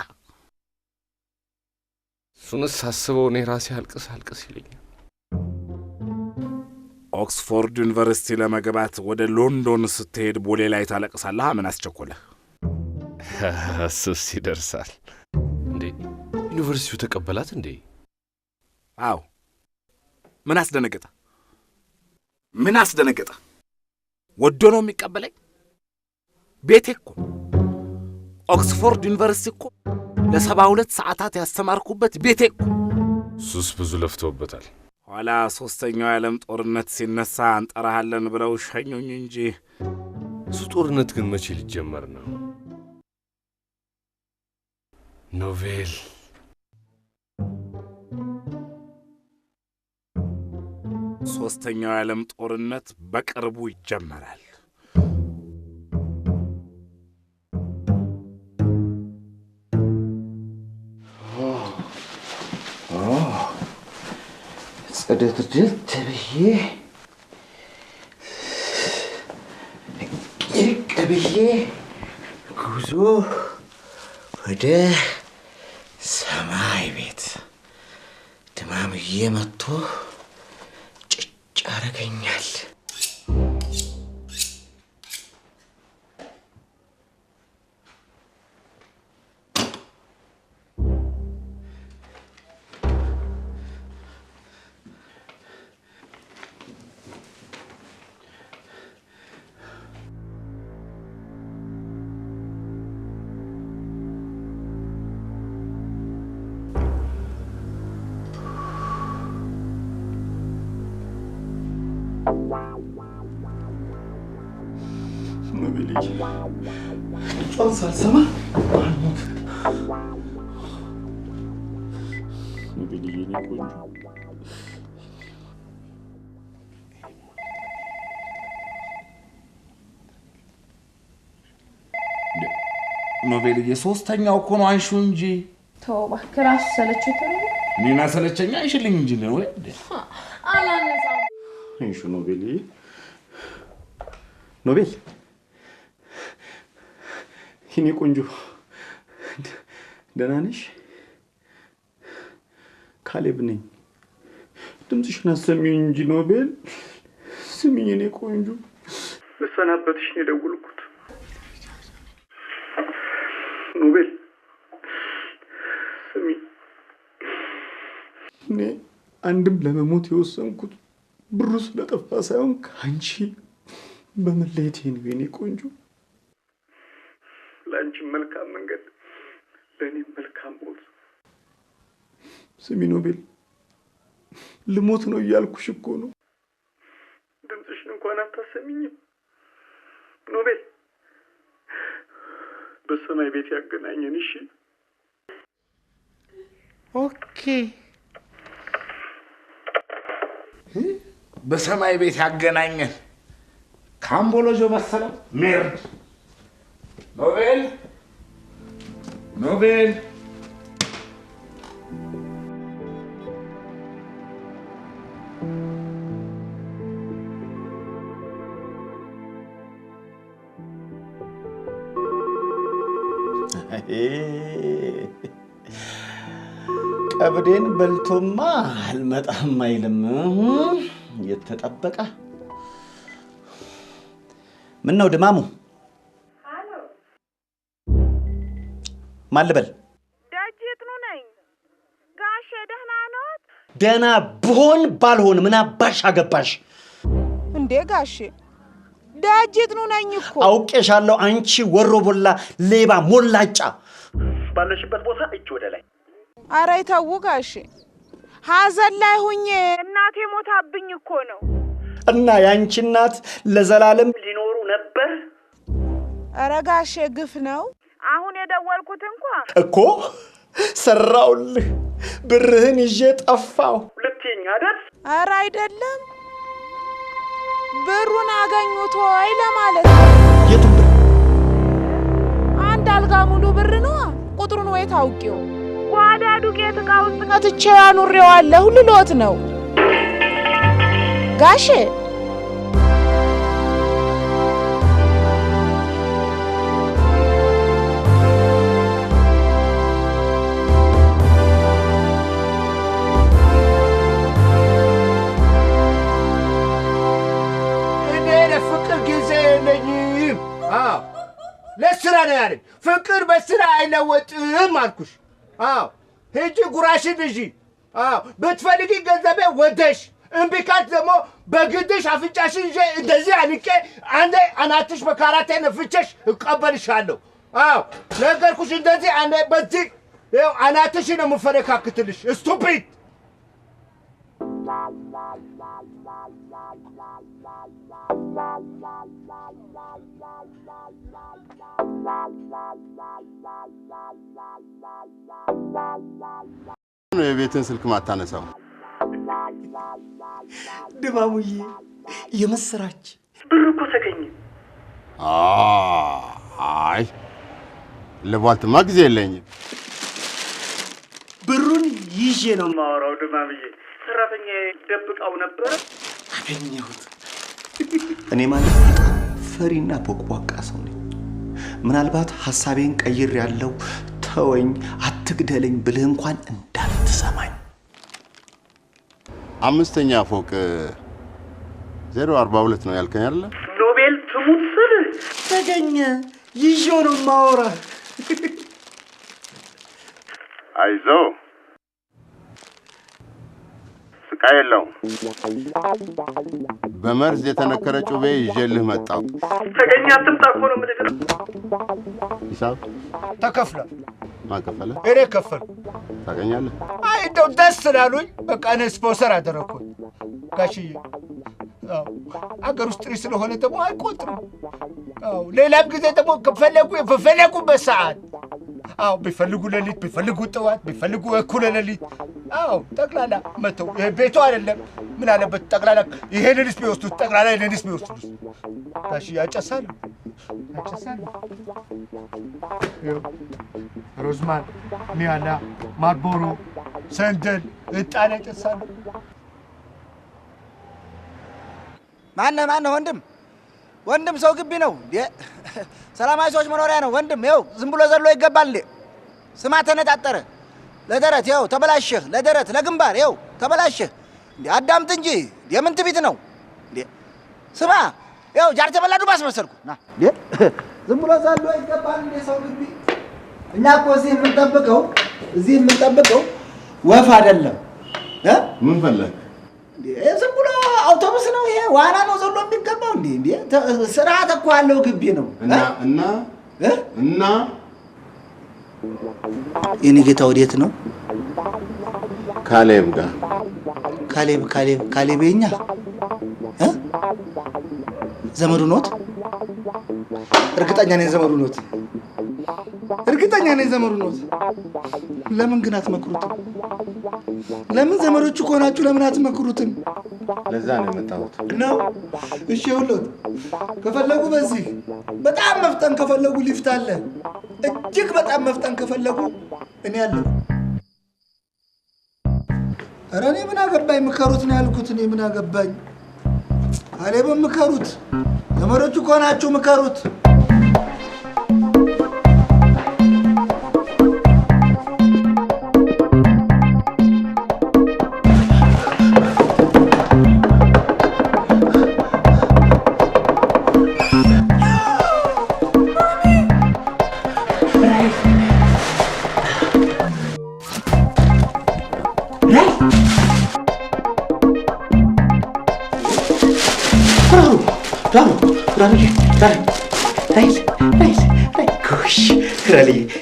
እሱንስ ሳስበው እኔ ራሴ አልቅስ ይለኛል። ኦክስፎርድ ዩኒቨርሲቲ ለመግባት ወደ ሎንዶን ስትሄድ ቦሌ ላይ ታለቅሳለህ። ምን አስቸኮለህ? እሱስ ይደርሳል። እንዴ ዩኒቨርሲቲው ተቀበላት እንዴ? አዎ። ምን አስደነገጠ? ወዶ ነው የሚቀበለኝ? ቤቴ እኮ ኦክስፎርድ ዩኒቨርሲቲ እኮ ለ72 ሰዓታት ያስተማርኩበት ቤቴ እኮ። እሱስ ብዙ ለፍቶበታል። ኋላ ሶስተኛው የዓለም ጦርነት ሲነሳ እንጠራሃለን ብለው ሸኙኝ እንጂ። እሱ ጦርነት ግን መቼ ሊጀመር ነው? ኖቬል ሶስተኛው የዓለም ጦርነት በቅርቡ ይጀመራል። ጽድት ብዬ ብዬ ጉዞ ወደ ሰማይ ቤት ድማምዬ መጥቶ ጭጭ ያደርገኛል። ጮን ሳልሰማ አልሞት ኖቤልዬ እኔ ቆንጆ ኖቤልዬ ሶስተኛው እኮ ነው። አንሺው እንጂ ተው እባክህ እራሱ ሰለችው ተረለ እኔና ሰለቸኛ አንሽልኝ እንጂ ነው ወይ አላነሳም። አንሺው ኖቤልዬ ኖቤል የኔ ቆንጆ ደህና ነሽ? ካሌብ ነኝ። ድምፅሽን አሰሚኝ እንጂ ኖቤል ስሚኝ የኔ ቆንጆ። ልሰናበትሽ ነው የደወልኩት ኖቤል ስሚኝ። እኔ አንድም ለመሞት የወሰንኩት ብሩ ስለጠፋ ሳይሆን ከአንቺ በመለየቴ ነው የኔ ቆንጆ። ለአንቺ መልካም መንገድ ለእኔ መልካም ሞት። ስሚ ኖቤል ልሞት ነው እያልኩሽ እኮ ነው። ድምፅሽን እንኳን አታሰሚኝም ኖቤል። በሰማይ ቤት ያገናኘን። እሺ ኦኬ። በሰማይ ቤት ያገናኘን ካምቦሎጆ መሰለው ሜርድ ኖቤል ኖቤል ቀብዴን በልቶማ አልመጣም አይልም። የተጠበቀ ምን ነው ድማሙ? ማን ልበል? ደጅት ነው ነኝ። ጋሼ ደህና ኖት? ደህና ብሆን ባልሆን ምን አባሽ አገባሽ እንዴ? ጋሼ ደጅት ነው ነኝ እኮ። አውቄሻለሁ አንቺ ወሮ ቦላ ሌባ ሞላጫ። ባለሽበት ቦታ እጅ ወደ ላይ። አረ ይተው ጋሼ፣ ሀዘን ላይ ሁኜ እናቴ ሞታብኝ እኮ ነው። እና ያንቺ እናት ለዘላለም ሊኖሩ ነበር? አረ ጋሼ ግፍ ነው። አሁን የደወልኩት እንኳን እኮ ሰራውልህ ብርህን ይዤ ጠፋው ልትይኝ አይደል? አረ አይደለም ብሩን አገኙት ወይ ለማለት። የቱን ብር? አንድ አልጋ ሙሉ ብር ነው። ቁጥሩን ወይ ታውቂው? ጓዳ ዱቄት ዕቃ ውስጥ ከትቼ አኑሬዋለሁ ልሎት ነው ጋሼ። ለስራ ነው ያለኝ። ፍቅር በስራ አይለወጥም አልኩሽ። አዎ ሂጂ ጉራሽን ይዢ። አዎ ብትፈልጊ ገንዘቤ ወደሽ፣ እምቢ ካልሽ ደግሞ በግድሽ አፍንጫሽን ይዤ እንደዚህ አንቄ አንዴ አናትሽ በካራቴ ነፍቼሽ እቀበልሻለሁ። አዎ ነገርኩሽ። እንደዚህ አንዴ በዚህ ይኸው አናትሽን ነው የምፈነካክትልሽ። ስቱፒድ ነው የቤትን ስልክ ማታነሳው? ድማሙዬ የምስራች ብር እኮ ተገኘ። አይ ለቧልትማ ጊዜ የለኝም። ብሩን ይዤ ነው ማወራው። ድማምዬ ሰራተኛ ደብቃው ነበር፣ አገኘሁት። እኔ ማለት ፈሪና ቦቅቧቃ ሰው ነኝ። ምናልባት ሐሳቤን ቀይር ያለው ተወኝ አትግደለኝ ብልህ እንኳን እንዳትሰማኝ። 5ኛ ፎቅ 042 ነው ያልከኝ አይደል? ኖቤል ትሙት ስል ተገኘ ይዤው ነው ማወራ። አይዞ ስቃይ የለውም። በመርዝ የተነከረ ጩቤ ይዤልህ መጣሁ። ተገኘ አትምጣ እኮ ነው የምልህ። ሂሳብ ተከፍሏል። ማን ከፈለ? እኔ ከፈልኩ። ታገኛለህ? አይ እንደው ደስ ስላሉኝ በቃ እኔ ስፖንሰር አደረኩኝ ጋሽዬ። አገር ውስጥ ጥሪ ስለሆነ ደግሞ አይቆጥርም። ሌላም ጊዜ ደግሞ ከፈለጉ በፈለጉበት ሰዓት ቢፈልጉ ሌሊት፣ ቢፈልጉ ጠዋት፣ ቢፈልጉ እኩለ ሌሊት ጠቅላላ መተው። ይሄ ቤቱ አይደለም። ምን አለበት ጠቅላላ ይሄንንስ ቢወስዱት፣ ጠቅላላ ይሄንንስ ቢወስዱት ጋሽዬ ያጨሳሉ። ሮዝማን፣ ኒያላ፣ ማርቦሮ፣ ሰንደል፣ እጣን ያጨሳሉ። ማነህ ወንድም ሰው ግቢ ነው እንዴ? ሰላማዊ ሰዎች መኖሪያ ነው ወንድም። ይኸው ዝም ብሎ ዘሎ ይገባል እንዴ? ስማ ተነጣጠረ ለደረት ይኸው ተበላሸህ፣ ለደረት ለግንባር ይኸው ተበላሸህ እንዴ? አዳምጥ እንጂ የምን ትቢት ነው እንዴ? ስማ ይኸው ጃር ተበላዱ ባስመሰልኩ ና እንዴ? ዝም ብሎ ዘሎ ይገባል እንዴ ሰው ግቢ? እኛ እኮ እዚህ የምንጠብቀው ወፍ አይደለም። ምን ፈለግ? ዝም ብሎ አውቶቡስ ነው ይሄ? ዋና ነው ዘሎ የሚገባው እንዴ? ስርዓት እኮ ያለው ግቢ ነው። እና የኔ ጌታ ወዴት ነው? ካሌብ ጋር። ካሌብ የኛ ዘመዱ ኖት? እርግጠኛ ነኝ ዘመዱ ኖት። ለምን ግን አትመክሩትም? ለምን ዘመዶቹ ከሆናችሁ ለምን አትመክሩትም? ለዛ ነው የመጣሁት ነው። እሺ ይኸውልዎት፣ ከፈለጉ በዚህ በጣም መፍጠን ከፈለጉ ሊፍት አለ። እጅግ በጣም መፍጠን ከፈለጉ እኔ አለሁ። ኧረ እኔ ምን አገባኝ? ምከሩት ነው ያልኩት። እኔ ምን አገባኝ? ካሌብን ምከሩት። ዘመዶቹ ከሆናችሁ ምከሩት።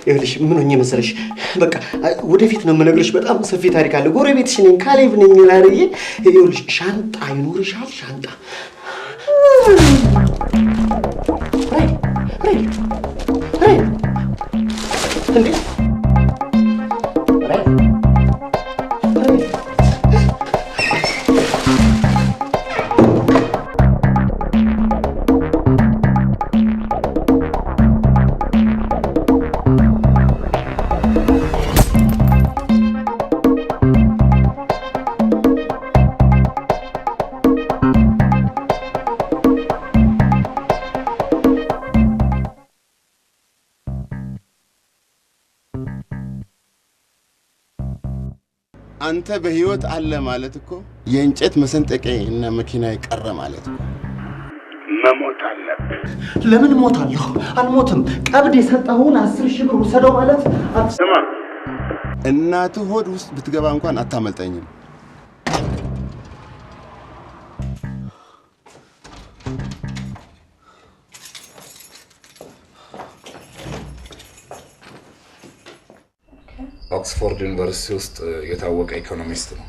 ይኸውልሽ ምን ሆኜ መሰለሽ፣ በቃ ወደፊት ነው የምነግርሽ። በጣም ሰፊ ታሪክ አለ። ጎረቤትሽ ነኝ፣ ካሌብ ነኝ። ላርዬ ይኸውልሽ ሻንጣ ይኖርሻል። ሻንጣ እንዴ አንተ በህይወት አለ ማለት እኮ የእንጨት መሰንጠቂያ እና መኪና ይቀረ ማለት ነው። መሞት አለብህ። ለምን ሞታለሁ? አልሞትም። ቀብድ የሰጠኸውን 10,000 ብር ውሰደው ማለት ስማ፣ እናትህ ሆድ ውስጥ ብትገባ እንኳን አታመልጠኝም። ኦክስፎርድ ዩኒቨርሲቲ ውስጥ የታወቀ ኢኮኖሚስት ነው።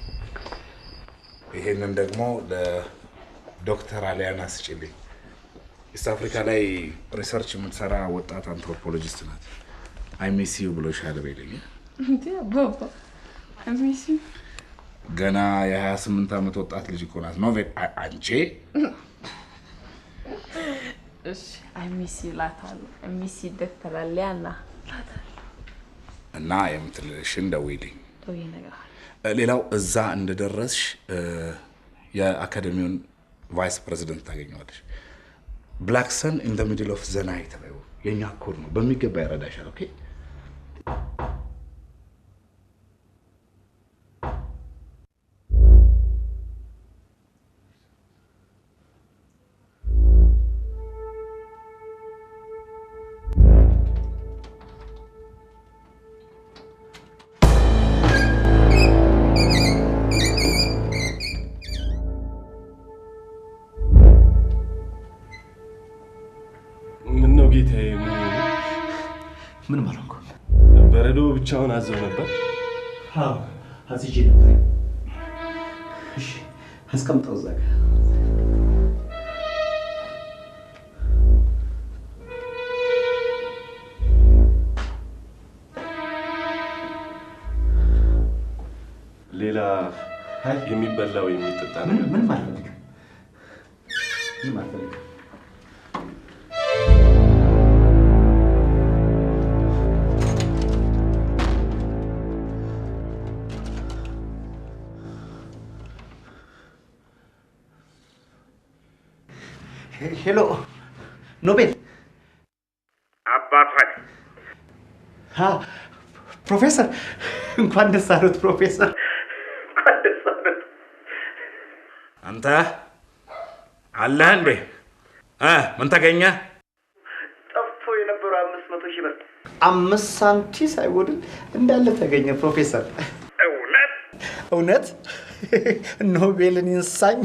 ይሄንን ደግሞ ለዶክተር አሊያና ስጪልኝ። ኢስት አፍሪካ ላይ ሪሰርች የምትሰራ ወጣት አንትሮፖሎጂስት ናት። I miss you ብሎሻል በይልኝ። እንዴ አባባ I miss you? ምን ማለት ነው? ገና የ28 ዓመት ወጣት ልጅ እኮ ናት ኖቬል አንቺ እሺ አይሚስ ይላታል አይሚስ ይደተላልያና እና የምትልሽን ደውይልኝ ደውዬ ነገር ሌላው እዛ እንደደረስሽ የአካዳሚውን ቫይስ ፕሬዚደንት ታገኘዋለሽ ብላክ ሰን ኢን ዘ ሚድል ኦፍ ዘ ናይት ነው የኛ ኮድ ነው በሚገባ ይረዳሻል ኦኬ ምን ማለት ነው? በረዶ ብቻውን አዘው ነበር? አዎ አዝጄ ነበር። እሺ አስቀምጠው እዛ ጋር። ሌላ የሚበላው የሚጠጣ ነገር ምን ማለት ነው? ምን ማለት ነው? ሄሎ ኖቤል አባቷል ፕሮፌሰር እንኳን ደስ አሉት ፕሮፌሰር እንኳን ደስ አሉት አንተ አለህ እንዴ ምን ተገኘ ጠፍቶ የነበረው 500 ሺህ ብር 5 ሳንቲም ሳይጎድል እንዳለ ተገኘ ፕሮፌሰር እውነት ኖቤልን ይንሳኝ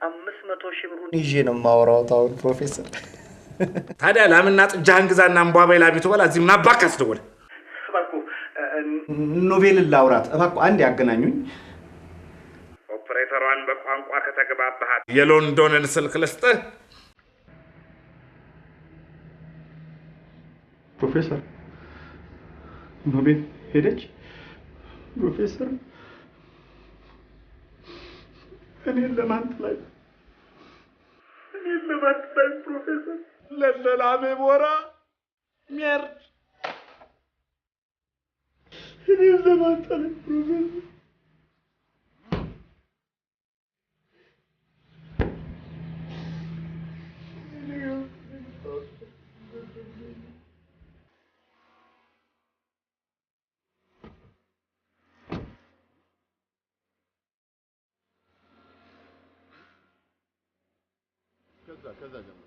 500 ሺህ ብሩን ይዤ ነው የማወራው ታውን ፕሮፌሰር ታዲያ ላምና ጥጃህን ግዛና እንቧበይ ላሚቱ በላ እዚህ ምን አባክ አስደወለ እባክዎ ኖቤልን ላውራት እባክዎ አንድ ያገናኙኝ ኦፕሬተሯን በቋንቋ ከተገባባሃት የሎንዶንን ስልክ ልስጥህ ፕሮፌሰር ኖቤል ሄደች ፕሮፌሰር እኔን ለማንጥላይ ፕሮፌሰር ለለላሜ ቦራ ሚያርድ እኔን ለማንጥላይ ፕሮፌሰር ከዛ ጀምሮ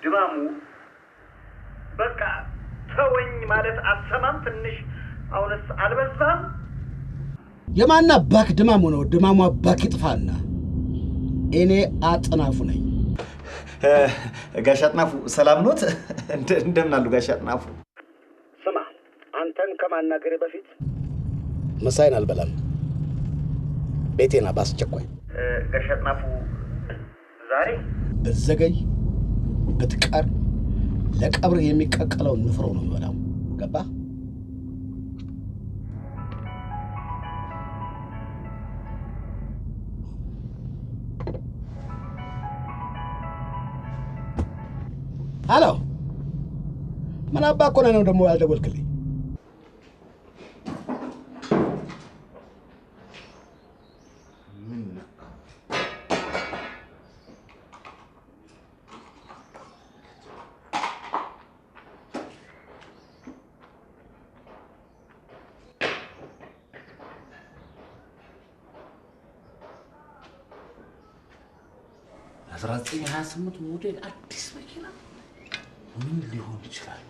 ድማሙ በቃ ተወኝ ማለት አሰማም ትንሽ አሁንስ አልበዛም የማና ባክ ድማሙ ነው ድማሙ ባክ ይጥፋና እኔ አጥናፉ ነኝ ጋሽ አጥናፉ ሰላም ኖት እንደምን አሉ ጋሽ አጥናፉ ስማ አንተን ከማናገሬ በፊት መሳይን አልበላም ቤቴና ባስቸኳይ ጋሽ አጥናፉ ዛሬ በዘገይ በትቀር ለቀብር የሚቀቀለው ንፍሮ ነው የምበላው ገባ ሄሎ ምን አባኮ ነው ደግሞ ያልደወልክልኝ የ1928 ሞዴል አዲስ መኪና ምን ሊሆን ይችላል?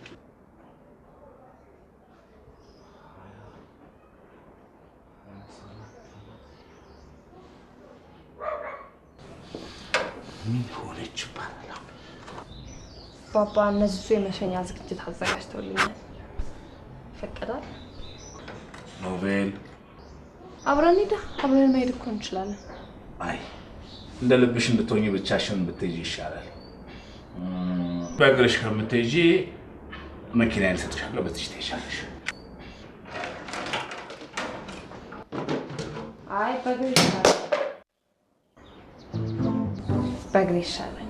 ምን ሆነች ይባላል? አባባ እነሱ የመሸኛ ዝግጅት አዘጋጅተውልኛል። ፈቀዳል? ኖቬል አብረን ሄዳ አብረን መሄድ እኮ እንችላለን። አይ እንደ ልብሽ እንድትሆኚ ብቻሽን ብትሄጂ ይሻላል። በእግርሽ ከምትሄጂ መኪናዬን እሰጥሻለሁ፣ በትሽ ትሄጃለሽ። አይ በእግሬ ይሻላል። በእግሬ ይሻላል።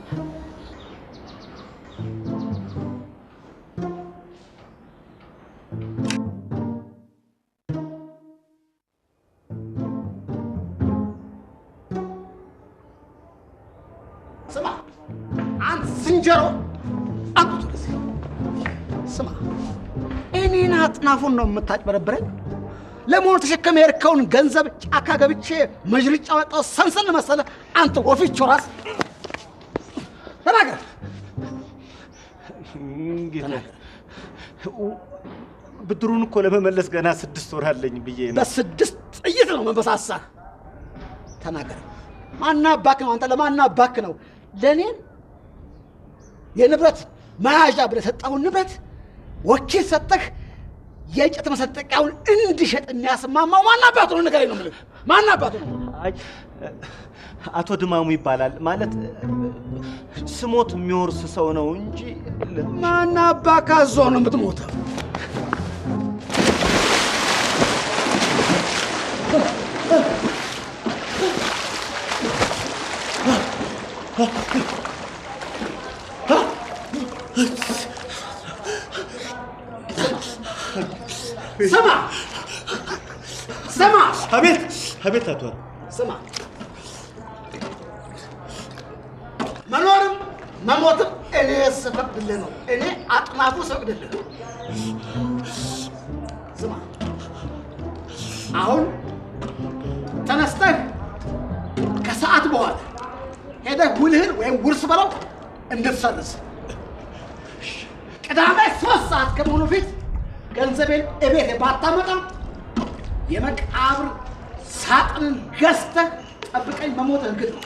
ስማ አንተ ዝንጀሮ አቁት ወደዚህ ስማ እኔን አጥናፉን ነው የምታጭበረብረኝ ለመሆኑ ተሸከመ የሄድከውን ገንዘብ ጫካ ገብቼ መጅርጫ ወጣው ሰንሰል መሰለ አንተ ወፊቾ ራስ ተናገር ብድሩን እኮ ለመመለስ ገና 6 ወር አለኝ ብዬ ነው። በ6 ጥይት ነው መንበሳሳ ተናገር ማናባክ ነው አንተ ለማናባክ ነው ለኔን የንብረት መያዣ ብለህ ሰጠውን ንብረት ወኪል ሰጠህ የእንጨት መሰንጠቂያውን እንዲሸጥ የሚያስማማው ማናባቱ ነው ንገረኝ ነው የምልህ ማናባቱ ነው አቶ ድማሙ ይባላል ማለት ስሞት የሚወርስ ሰው ነው እንጂ ማናባካ ዞ ነው የምትሞተው ስማ ስማ አቤት አቤት አቶ ስማ መኖርም መሞትም እኔ ስፈቅድልህ ነው እኔ አጥናፉ ስፈቅድልህ ስማ አሁን ተነስተህ ከሰዓት በኋላ ሄደህ ውልህን ወይም ውርስ በለው እንድትሰርዝ ቅዳሜ 3 ሰዓት ከመሆኑ ፊት ገንዘቤን እቤት ባታመጣ የመቃብር ሳጥንን ገዝተህ ጠብቀኝ መሞትህ ግድ ነው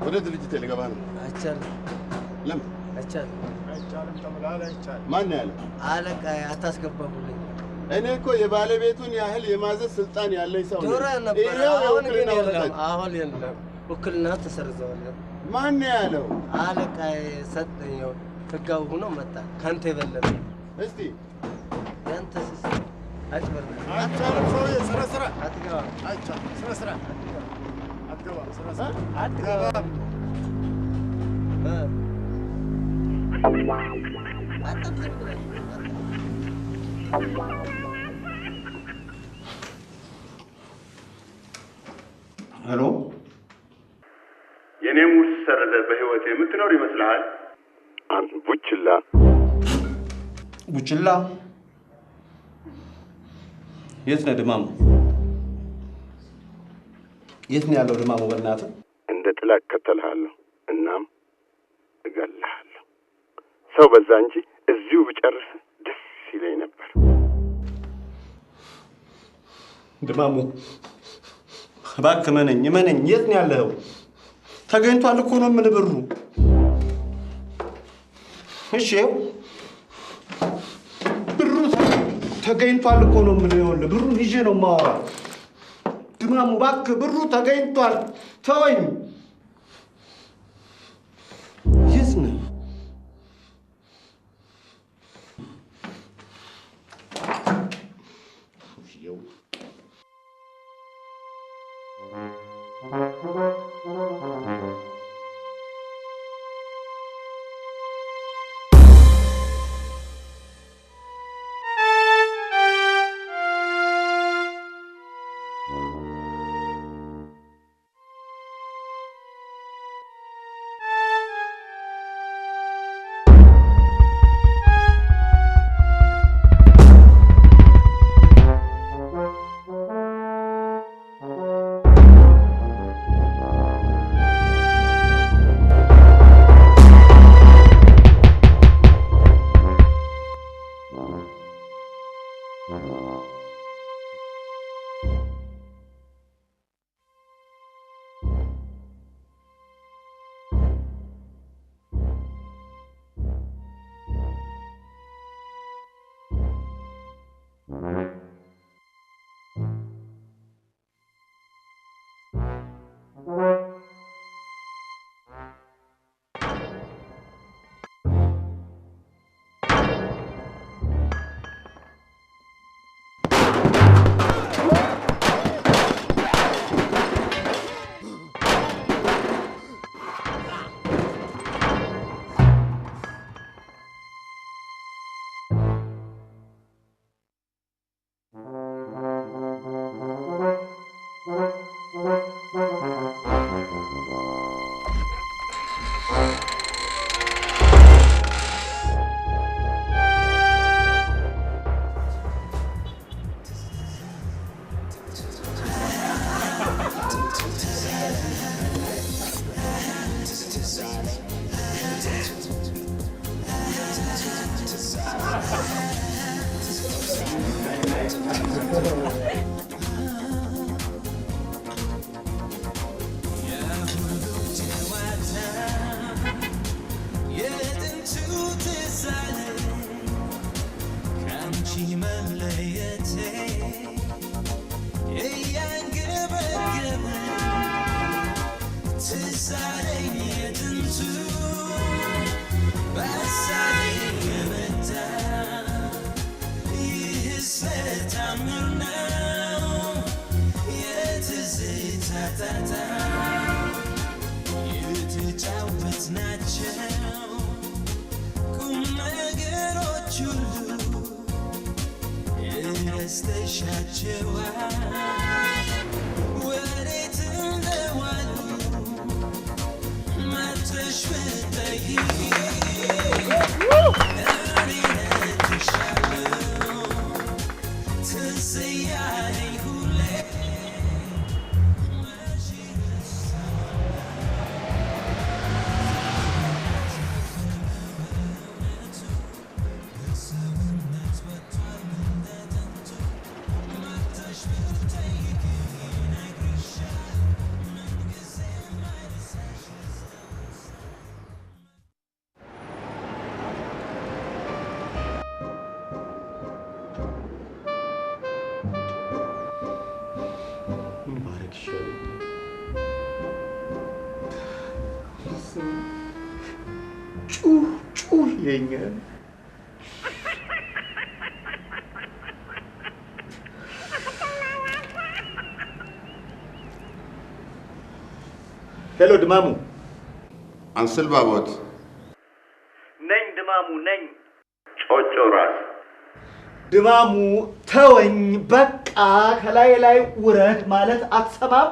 ወደ ድርጅት ልገባ ነው። አይቻልም። ለምን አይቻልም? አይቻልም ተብሏል። አይቻልም። ማን ያለ? አለቃዬ አታስገባቡልኝ። እኔ እኮ የባለቤቱን ያህል የማዘዝ ስልጣን ያለኝ ሰው ነኝ። ዶሮ ነበር። አሁን ግን የለም። አሁን የለም። ውክልና ተሰርዘዋል። ማን ያለው? አለቃዬ ሰጠኝ። ህጋዊ ሆኖ መጣ። ካንተ የበለጠ እስቲ ያንተ ሲስ አጭበር አይቻልም። ሰውዬ ስራ ስራ አትገባ። አይቻልም። ስራ ስራ አትገባም። ስራ ስራ አትገባም። ሄሎ የኔም ውርስ ሰርዘህ በህይወት የምትኖር ይመስልሃል? አንተ ቡችላ ቡችላ የት ነህ ድማሙ? የት ነው ያለው ድማሙ? በእናትህ እንደ ጥላ እከተልሃለሁ፣ እናም እገልሃለሁ። ሰው በዛ እንጂ እዚሁ ብጨርስ ደስ ይለኝ ነበር። ድማሙ እባክህ እመነኝ፣ እመነኝ። የት ነው ያለኸው? ተገኝቷል እኮ ነው የምልህ ብሩ። እሺ ብሩ ተገኝቷል እኮ ነው የምልህ። ይኸውልህ ብሩን ይዤ ነው የማወራው። ድማሙ እባክህ ብሩ ተገኝቷል፣ ተወኝ። የት ነህ? ይለኛል። ሄሎ ድማሙ። አንስል ባቦት ነኝ። ድማሙ ነኝ። ጮጮ ራስ ድማሙ ተወኝ በቃ፣ ከላይ ላይ ውረድ ማለት አትሰማም?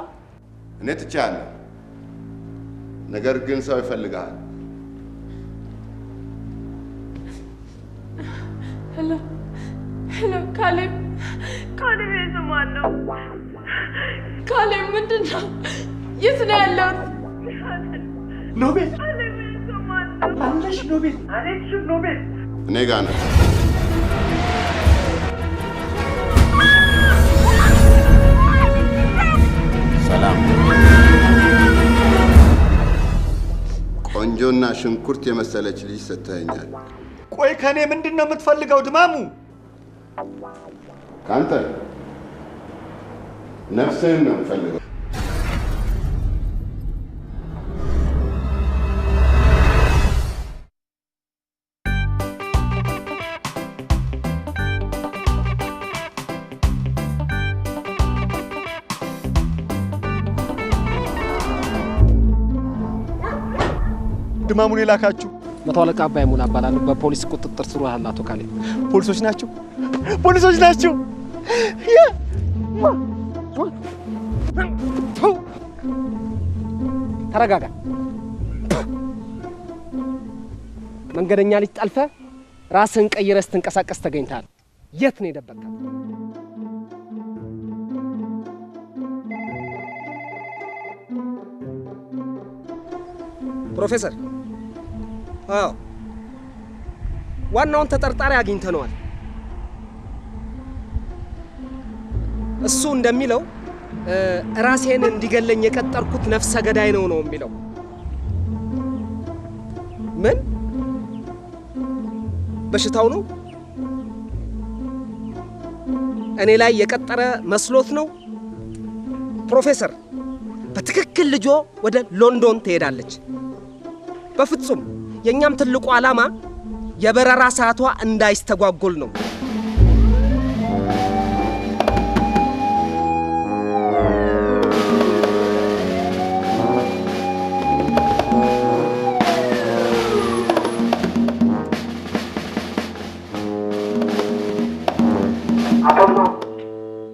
እኔ ትቻለሁ፣ ነገር ግን ሰው ይፈልጋል። ሄሎ ሄሎ፣ ካሌብ ካሌብ፣ የሰማን ነው? ካሌብ ምንድን ነው? የት ነው ያለሁት? ኖቤል አለሽ? ኖቤል አሌክስ፣ ኖቤል እኔ ጋር ነው። ሰላም። ቆንጆና ሽንኩርት የመሰለች ልጅ ሰጥተኸኛል። ቆይ ከኔ ምንድን ነው የምትፈልገው ድማሙ? ካንተ ነፍስህን ነው የምፈልገው። ድማሙን የላካችሁ? መቶ አለቃ አባይ ሙላ እባላለሁ። በፖሊስ ቁጥጥር ስር ያለ አቶ ካሌብ። ፖሊሶች ናቸው? ፖሊሶች ናቸው? ተረጋጋ። መንገደኛ ልጅ ጠልፈ ራስህን ቀይረህ ስትንቀሳቀስ ተገኝተሃል። የት ነው የደበቅካት? ፕሮፌሰር፣ አዎ ዋናውን ተጠርጣሪ አግኝተነዋል። እሱ እንደሚለው ራሴን እንዲገለኝ የቀጠርኩት ነፍሰ ገዳይ ነው የሚለው። ምን በሽታው ነው? እኔ ላይ የቀጠረ መስሎት ነው? ፕሮፌሰር፣ በትክክል ልጆ ወደ ሎንዶን ትሄዳለች። በፍጹም የኛም ትልቁ ዓላማ የበረራ ሰዓቷ እንዳይስተጓጎል ነው። አቶሎ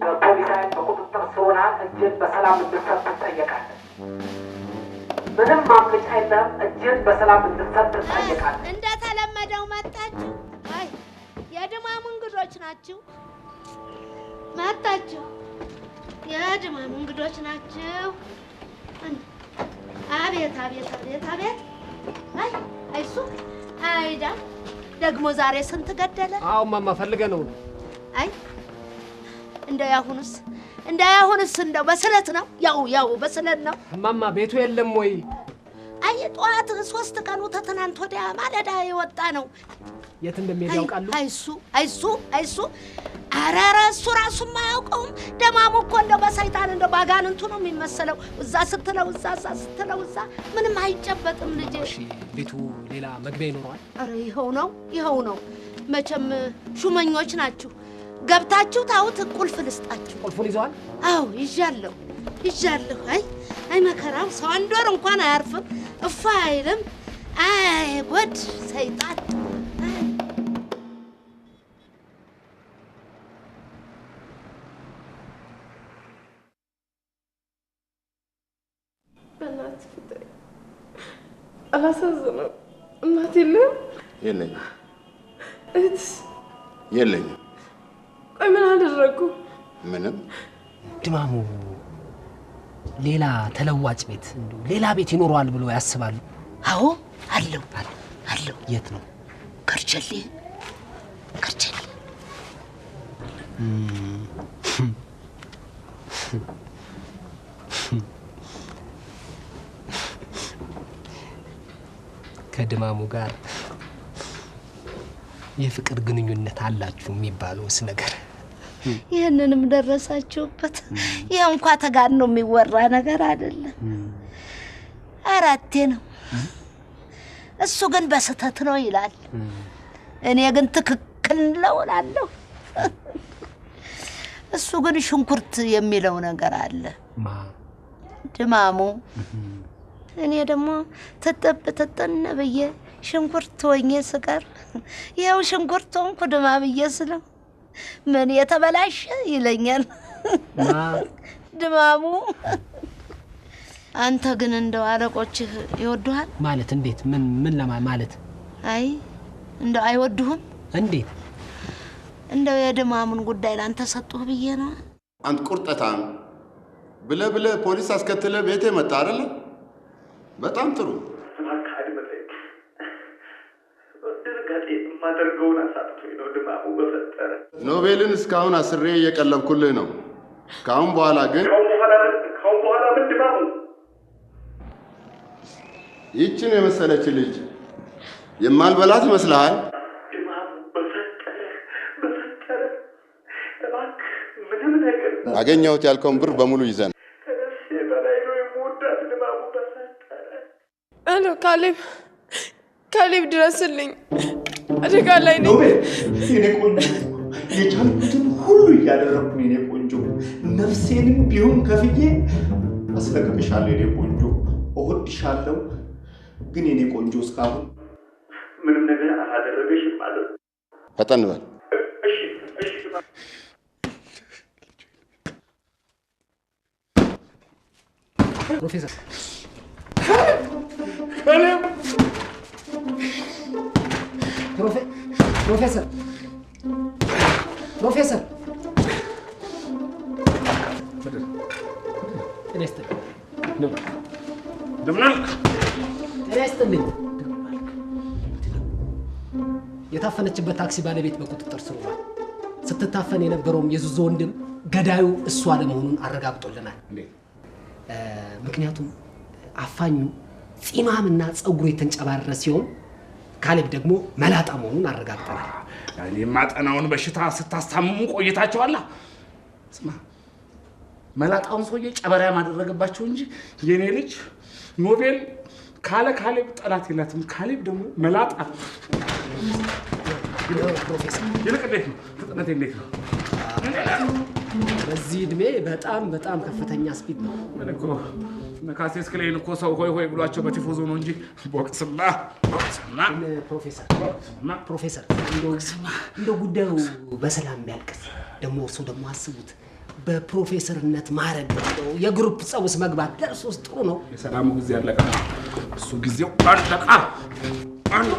በፖሊስ ኃይል በቁጥጥር ስር ሆነሃል። እጅን በሰላም እንድትሰጥ ትጠየቃለህ። ምንም ማምለጫ የለህም። እጅን በሰላም እንድትሰጥ ትጠየቃለህ። እንደተለመደው መጣችሁ። አይ የድማሙ እንግዶች ናችሁ። መጣችሁ። የድማሙ እንግዶች ናችሁ። አቤት አቤት አቤት አቤት። አይ አይሱ አይዳ ደግሞ ዛሬ ስንት ገደለ? አዎ ማማ ፈልገ ነው። አይ እንዳያሁንስ እንደው በስለት ነው። ያው በስለት ነው። ማማ ቤቱ የለም ወይ? አይ ጠዋት 3 ቀኑ ተትናንት ወዲያ ማለዳ የወጣ ነው። የት እንደሚሄድ ያውቃሉ? አይሱ ኧረ እሱ ራሱም አያውቀውም። ደማሙ እኮ እንደው በሰይጣን እንደው ባጋንንቱ ነው የሚመስለው። እዛ ስትለው እዛ ስትለው እዛ ምንም አይጨበጥም ልጄ። እሺ ቤቱ ሌላ መግቢያ ይኖረዋል? ኧረ ይኸው ነው። መቼም ሹመኞች ናችሁ። ገብታችሁ ታውት ቁልፍ ልስጣችሁ። ቁልፉን ይዘዋል? አዎ ይዣለሁ። አይ መከራው ሰው አንድ ወር እንኳን አያርፍም። እፋ አይልም። አይ ጉድ ሰይጣን። በእናትህ ፍጠኝ። አላሳዝንም። እናት የለም? የለኝም። እህትስ? የለኝም። ቆይ ምን አደረጉ? ምንም። ድማሙ ሌላ ተለዋጭ ቤት ሌላ ቤት ይኖረዋል ብሎ ያስባሉ? አዎ አለው። የት ነው? ከርቸሌ ከድማሙ ጋር የፍቅር ግንኙነት አላችሁ የሚባለውስ ነገር? ይህንንም ደረሳችሁበት? ይህ እንኳ ተጋኖ የሚወራ ነገር አይደለም። አራቴ ነው። እሱ ግን በስተት ነው ይላል። እኔ ግን ትክክል ነው እላለሁ። እሱ ግን ሽንኩርት የሚለው ነገር አለ ድማሙ። እኔ ደግሞ ትጥን ብዬ ሽንኩርት ሆኜ ስቀር ይኸው ሽንኩርት ሆንኩ ድማምዬ ስለው ምን የተበላሸ ይለኛል ድማሙ። አንተ ግን እንደው አለቆችህ ይወዱሃል ማለት? እንዴት? ምን ማለት? አይ እንደው አይወዱህም? እንዴት? እንደው የድማሙን ጉዳይ ላንተ ሰጡህ ብዬ ነው። አንተ ቁርጠታም ብለ ፖሊስ አስከትለ ቤቴ መጣ አይደለ? በጣም ጥሩ። ድንጋጤ የማደርገውን አሳጥቶኝ ነው ድማሙ በፈጠረ። ኖቤልን እስካሁን አስሬ እየቀለብኩልህ ነው። ከአሁን በኋላ ግን ምን ድማሙ? ይችን የመሰለች ልጅ የማልበላት ይመስልሃል? ድማሙ በፈጠረ እባክህ ምንም ነገር አገኘሁት ያልከውን ብር በሙሉ ይዘን ከነፍሴ በላይ ነው የምወዳት ድማሙ በፈጠረ። አሎ ካሌብ ድረስልኝ፣ አደጋ ላይ ነኝ። የኔ ቆንጆ የቻልኩትን ሁሉ እያደረኩ የኔ ቆንጆ፣ ነፍሴንም ቢሆን ከፍዬ አስለቅቅሻለሁ የኔ ቆንጆ፣ እወድሻለሁ። ግን የኔ ቆንጆ እስካሁን ምንም ነገር አላደረገሽም ማለት ነው። ፈጠን በል። እሺ ፕሮፌሰር ፕሮፌሰር ጤና ይስጥልኝ። የታፈነችበት ታክሲ ባለቤት በቁጥጥር ስር ውሏል። ስትታፈን የነበረውም የዙዞ ወንድም ገዳዩ እሱ አለመሆኑን አረጋግጦልናል። ምክንያቱም አፋኙ ፂማምና ፀጉሩ የተንጨባረረ ሲሆን ካሌብ ደግሞ መላጣ መሆኑን አረጋግጠናል። እኔ የማጠናውን በሽታ ስታስታምሙ ቆይታችኋል። ስማ፣ መላጣውን ሰውዬ ጨበሪያ ማደረገባቸው እንጂ የኔ ልጅ ኖቤል ካለ ካሌብ ጠላት የላትም። ካሌብ ደግሞ መላጣ። ይልቅ እንዴት ነው ፍጥነት? እንዴት ነው? በዚህ እድሜ በጣም ከፍተኛ ስፒድ ነው እኮ። ነካሴስ ክሌን እኮ ሰው ሆይ ሆይ ብሏቸው በቲፎዞ ነው እንጂ ቦክስና ፕሮፌሰር እንደው ጉዳዩ በሰላም ቢያልቅስ ደግሞ እርሱ ደግሞ አስቡት በፕሮፌሰርነት ማዕረግ የግሩፕ ጸብ ውስጥ መግባት ለእርሶስ ጥሩ ነው? የሰላሙ ጊዜ አለቀ። እሱ ጊዜው አለቀ።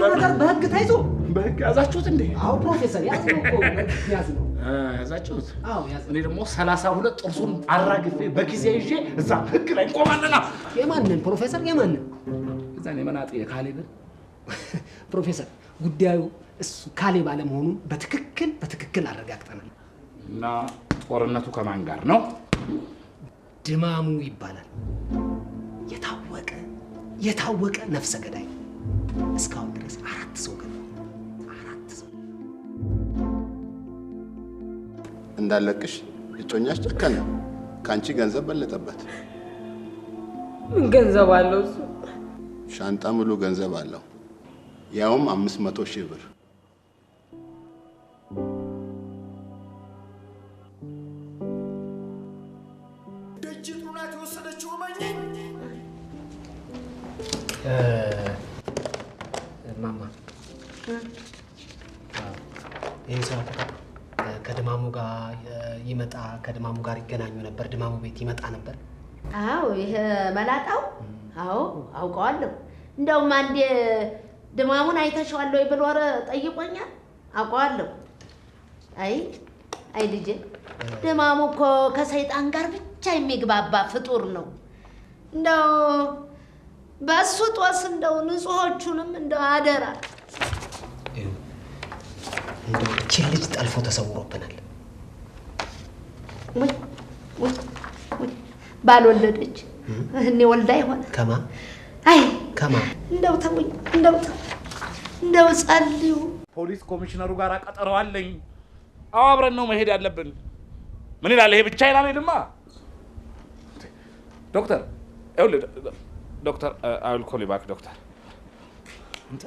ነገር በህግ ታይዞ በህግ ያዛችሁት እንዴ? አዎ ፕሮፌሰር ያዝነው ያዛችሁት? አዎ ያዝ። እኔ ደግሞ 32 ጥርሱን አራግፌ በጊዜ ይዤ እዛ ህግ ላይ እንቆማለና። የማንን ፕሮፌሰር? የማንን? እዛን የመናጤ የካሌብን። ፕሮፌሰር ጉዳዩ እሱ ካሌብ አለመሆኑን በትክክል አረጋግጠናል። እና ጦርነቱ ከማን ጋር ነው? ድማሙ ይባላል። የታወቀ ነፍሰ ገዳይ። እስካሁን ድረስ 4 ሰው ገድሏል። 4 እንዳለቅሽ እጮኛሽ ጨከነ። ካንቺ ገንዘብ በለጠበት። ምን ገንዘብ አለው እሱ? ሻንጣ ሙሉ ገንዘብ አለው፣ ያውም 500,000 ብር። ድርጅቱ ናት የወሰደችው ማኝ። ማማ ይህ ሰው ከድማሙ ጋር ይመጣ ከድማሙ ጋር ይገናኙ ነበር። ድማሙ ቤት ይመጣ ነበር። አዎ ይሄ መላጣው አዎ አውቀዋለሁ። እንደውም አንዴ ድማሙን አይተሽዋል ወይ ብሎ ጠይቆኛል። አውቀዋለሁ። አይ ልጄ ድማሙ እኮ ከሰይጣን ጋር ብቻ የሚግባባ ፍጡር ነው። እንደው በእሱ ጦስ እንደው ንጹሖቹንም እንደው አደራ እንደው እቺን ልጅ ጠልፎ ተሰውሮብናል። ባልወለደች እኔ ወልዳ ይሆን ከማ አይ ከማ እንደው ተውኝ እንደው ጸልዩ። ፖሊስ ኮሚሽነሩ ጋር ቀጠሮ አለኝ። አብረን ነው መሄድ ያለብን። ምን ይላል ይሄ? ብቻዬን አልሄድማ። ዶክተር ይኸውልህ ዶክተር አይ ዊል ኮል ዩ ባክ ዶክተር። አንተ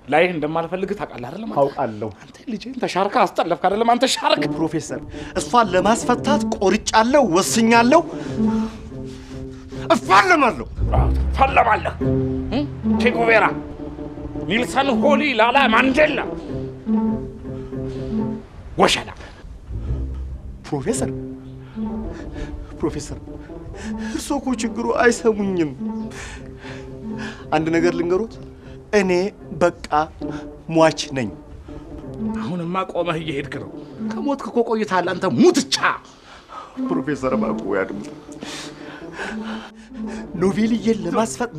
ላይህ እንደማልፈልግ ታውቃለህ አይደለም? አውቃለሁ። አንተ ልጄን ተሻርካ አስጠለፍክ አይደለም? አንተ ሻርክ። ፕሮፌሰር እሷን ለማስፈታት ቆርጫለሁ፣ ወስኛለሁ፣ እፋለማለሁ። ትፋለማለህ? ቼጉቬራ፣ ኒልሰን ሆሊ፣ ላላ ማንዴላ ወሸላ። ፕሮፌሰር እርሶ እኮ ችግሩ አይሰሙኝም። አንድ ነገር ልንገሮት፣ እኔ በቃ ሟች ነኝ። አሁንማ ቆመህ እየሄድክ ነው። ከሞትክ እኮ ቆይተሃል። አንተ ሙትቻ። ፕሮፌሰር ባኩ ያድምጥ። ኖቬልዬን ለማስፈት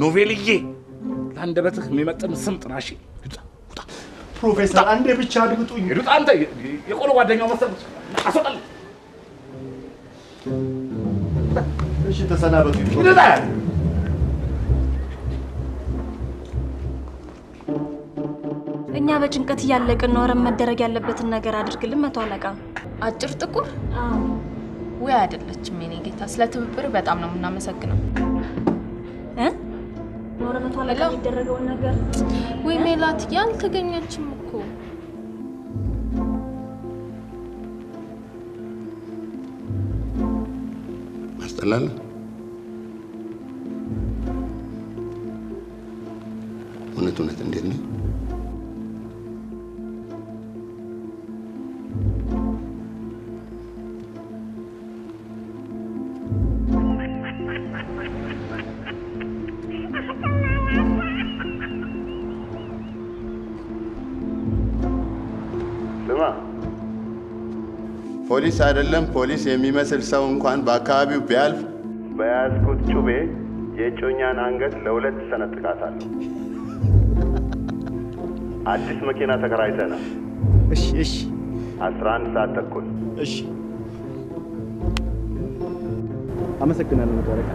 ኖቬልዬ ለአንደበትህ የሚመጥን ስም ጥናሽ። ፕሮፌሰር አንዴ ብቻ አድምጡኝ። ሄዱት አንተ የቆሎ ጓደኛው መሰል አስወጣልኝ። እሺ ተሰናበቱ። እኛ በጭንቀት እያለቅን ነው። አረም መደረግ ያለበትን ነገር አድርግልን መቶ አለቃ። አጭር ጥቁር ወይ አይደለችም የኔ ጌታ። ስለ ትብብር በጣም ነው የምናመሰግነው። ኖረ መቶ አለቃ የሚደረገውን ነገር ወይ ሜላት ያልተገኘችም እኮ ማስጠላለ እውነት እንዴት ነው? ስማ፣ ፖሊስ አይደለም ፖሊስ የሚመስል ሰው እንኳን በአካባቢው ቢያልፍ በያዝኩት ጩቤ የጮኛን አንገት ለሁለት ሰነጥቃታለሁ። አዲስ መኪና ተከራይተናል። እሺ 11 ሰዓት ተኩል። እሺ አመሰግናለሁ መቶ አለቃ።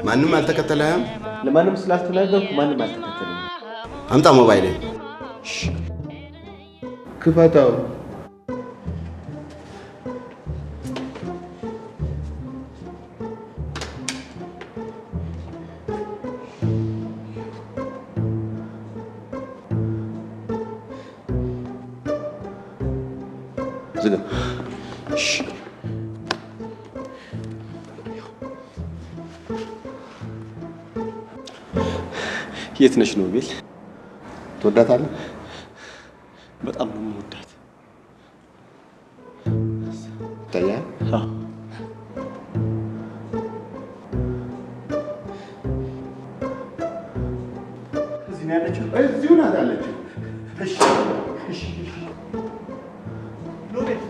ማንም አልተከተለህም? ለማንም ስላስተናገርኩ ማንም አልተከተለኝም። አምጣ ሞባይልን። ክፈተው። ዝጋ። የት ነሽ ኖቤል? ትወዳታለህ? በጣም ነው የምወዳት። ነው ያለችው? እዚሁ ናት ያለችው። እሺ እሺ እሺ ሎቤት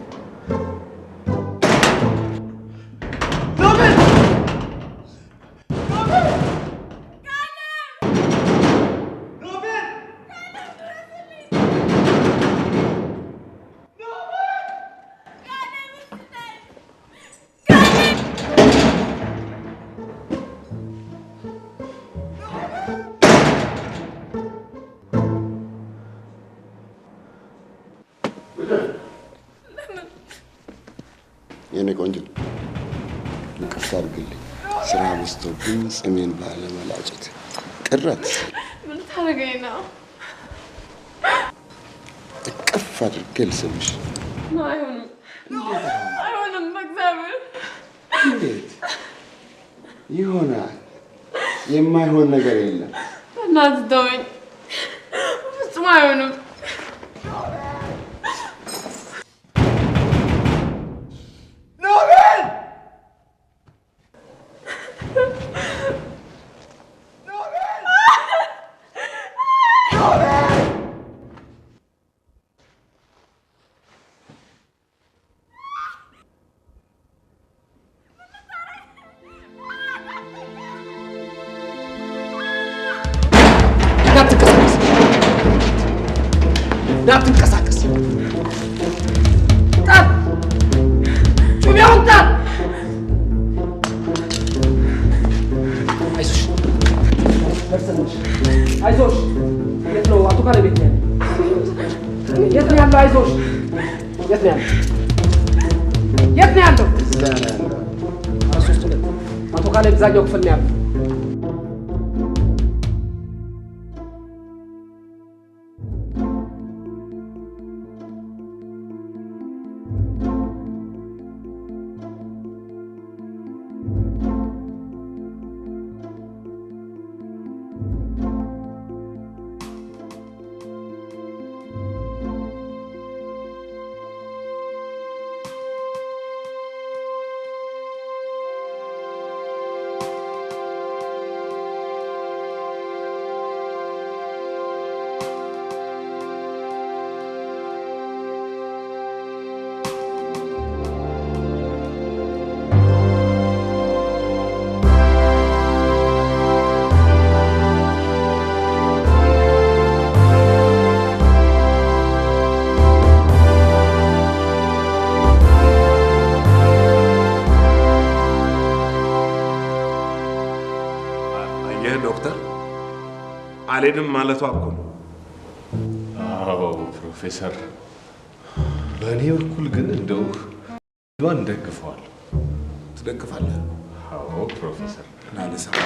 የኔ ቆንጆ ይቅርታ አድርግልኝ። ስራ በዝቶብኝ ጽሜን ባለመላጨት ቅረት። ምን ታደርገኝ ነው? እቅፍ አድርጌ ልስምሽ። አይሆንም፣ አይሆንም። በእግዚአብሔር እንዴት ይሆናል? የማይሆን ነገር የለም። በእናትህ ተወኝ። ፍጹም አይሆንም። እንዳትንቀሳቀስ ጣል፣ ጩቤውን ጣል። አይዞሽ ደርሰንሽ፣ አይዞሽ። የት ነው አቶ ካሌብ? ቤት ነው ያለው? የት ነው ያለው? አይዞሽ። የት ነው ያለው? የት ነው ያለው? እዛ ነው ያለው። ሶስት ሁለት አቶ ካሌብ እዛኛው ክፍል ነው ያለው። ዶክተር አልሄድም ማለቷ እኮ ነው። አዎ ፕሮፌሰር፣ በእኔ በኩል ግን እንደው ዷን ደግፈዋል። ትደግፋለህ? አዎ ፕሮፌሰር። እና ልሰማ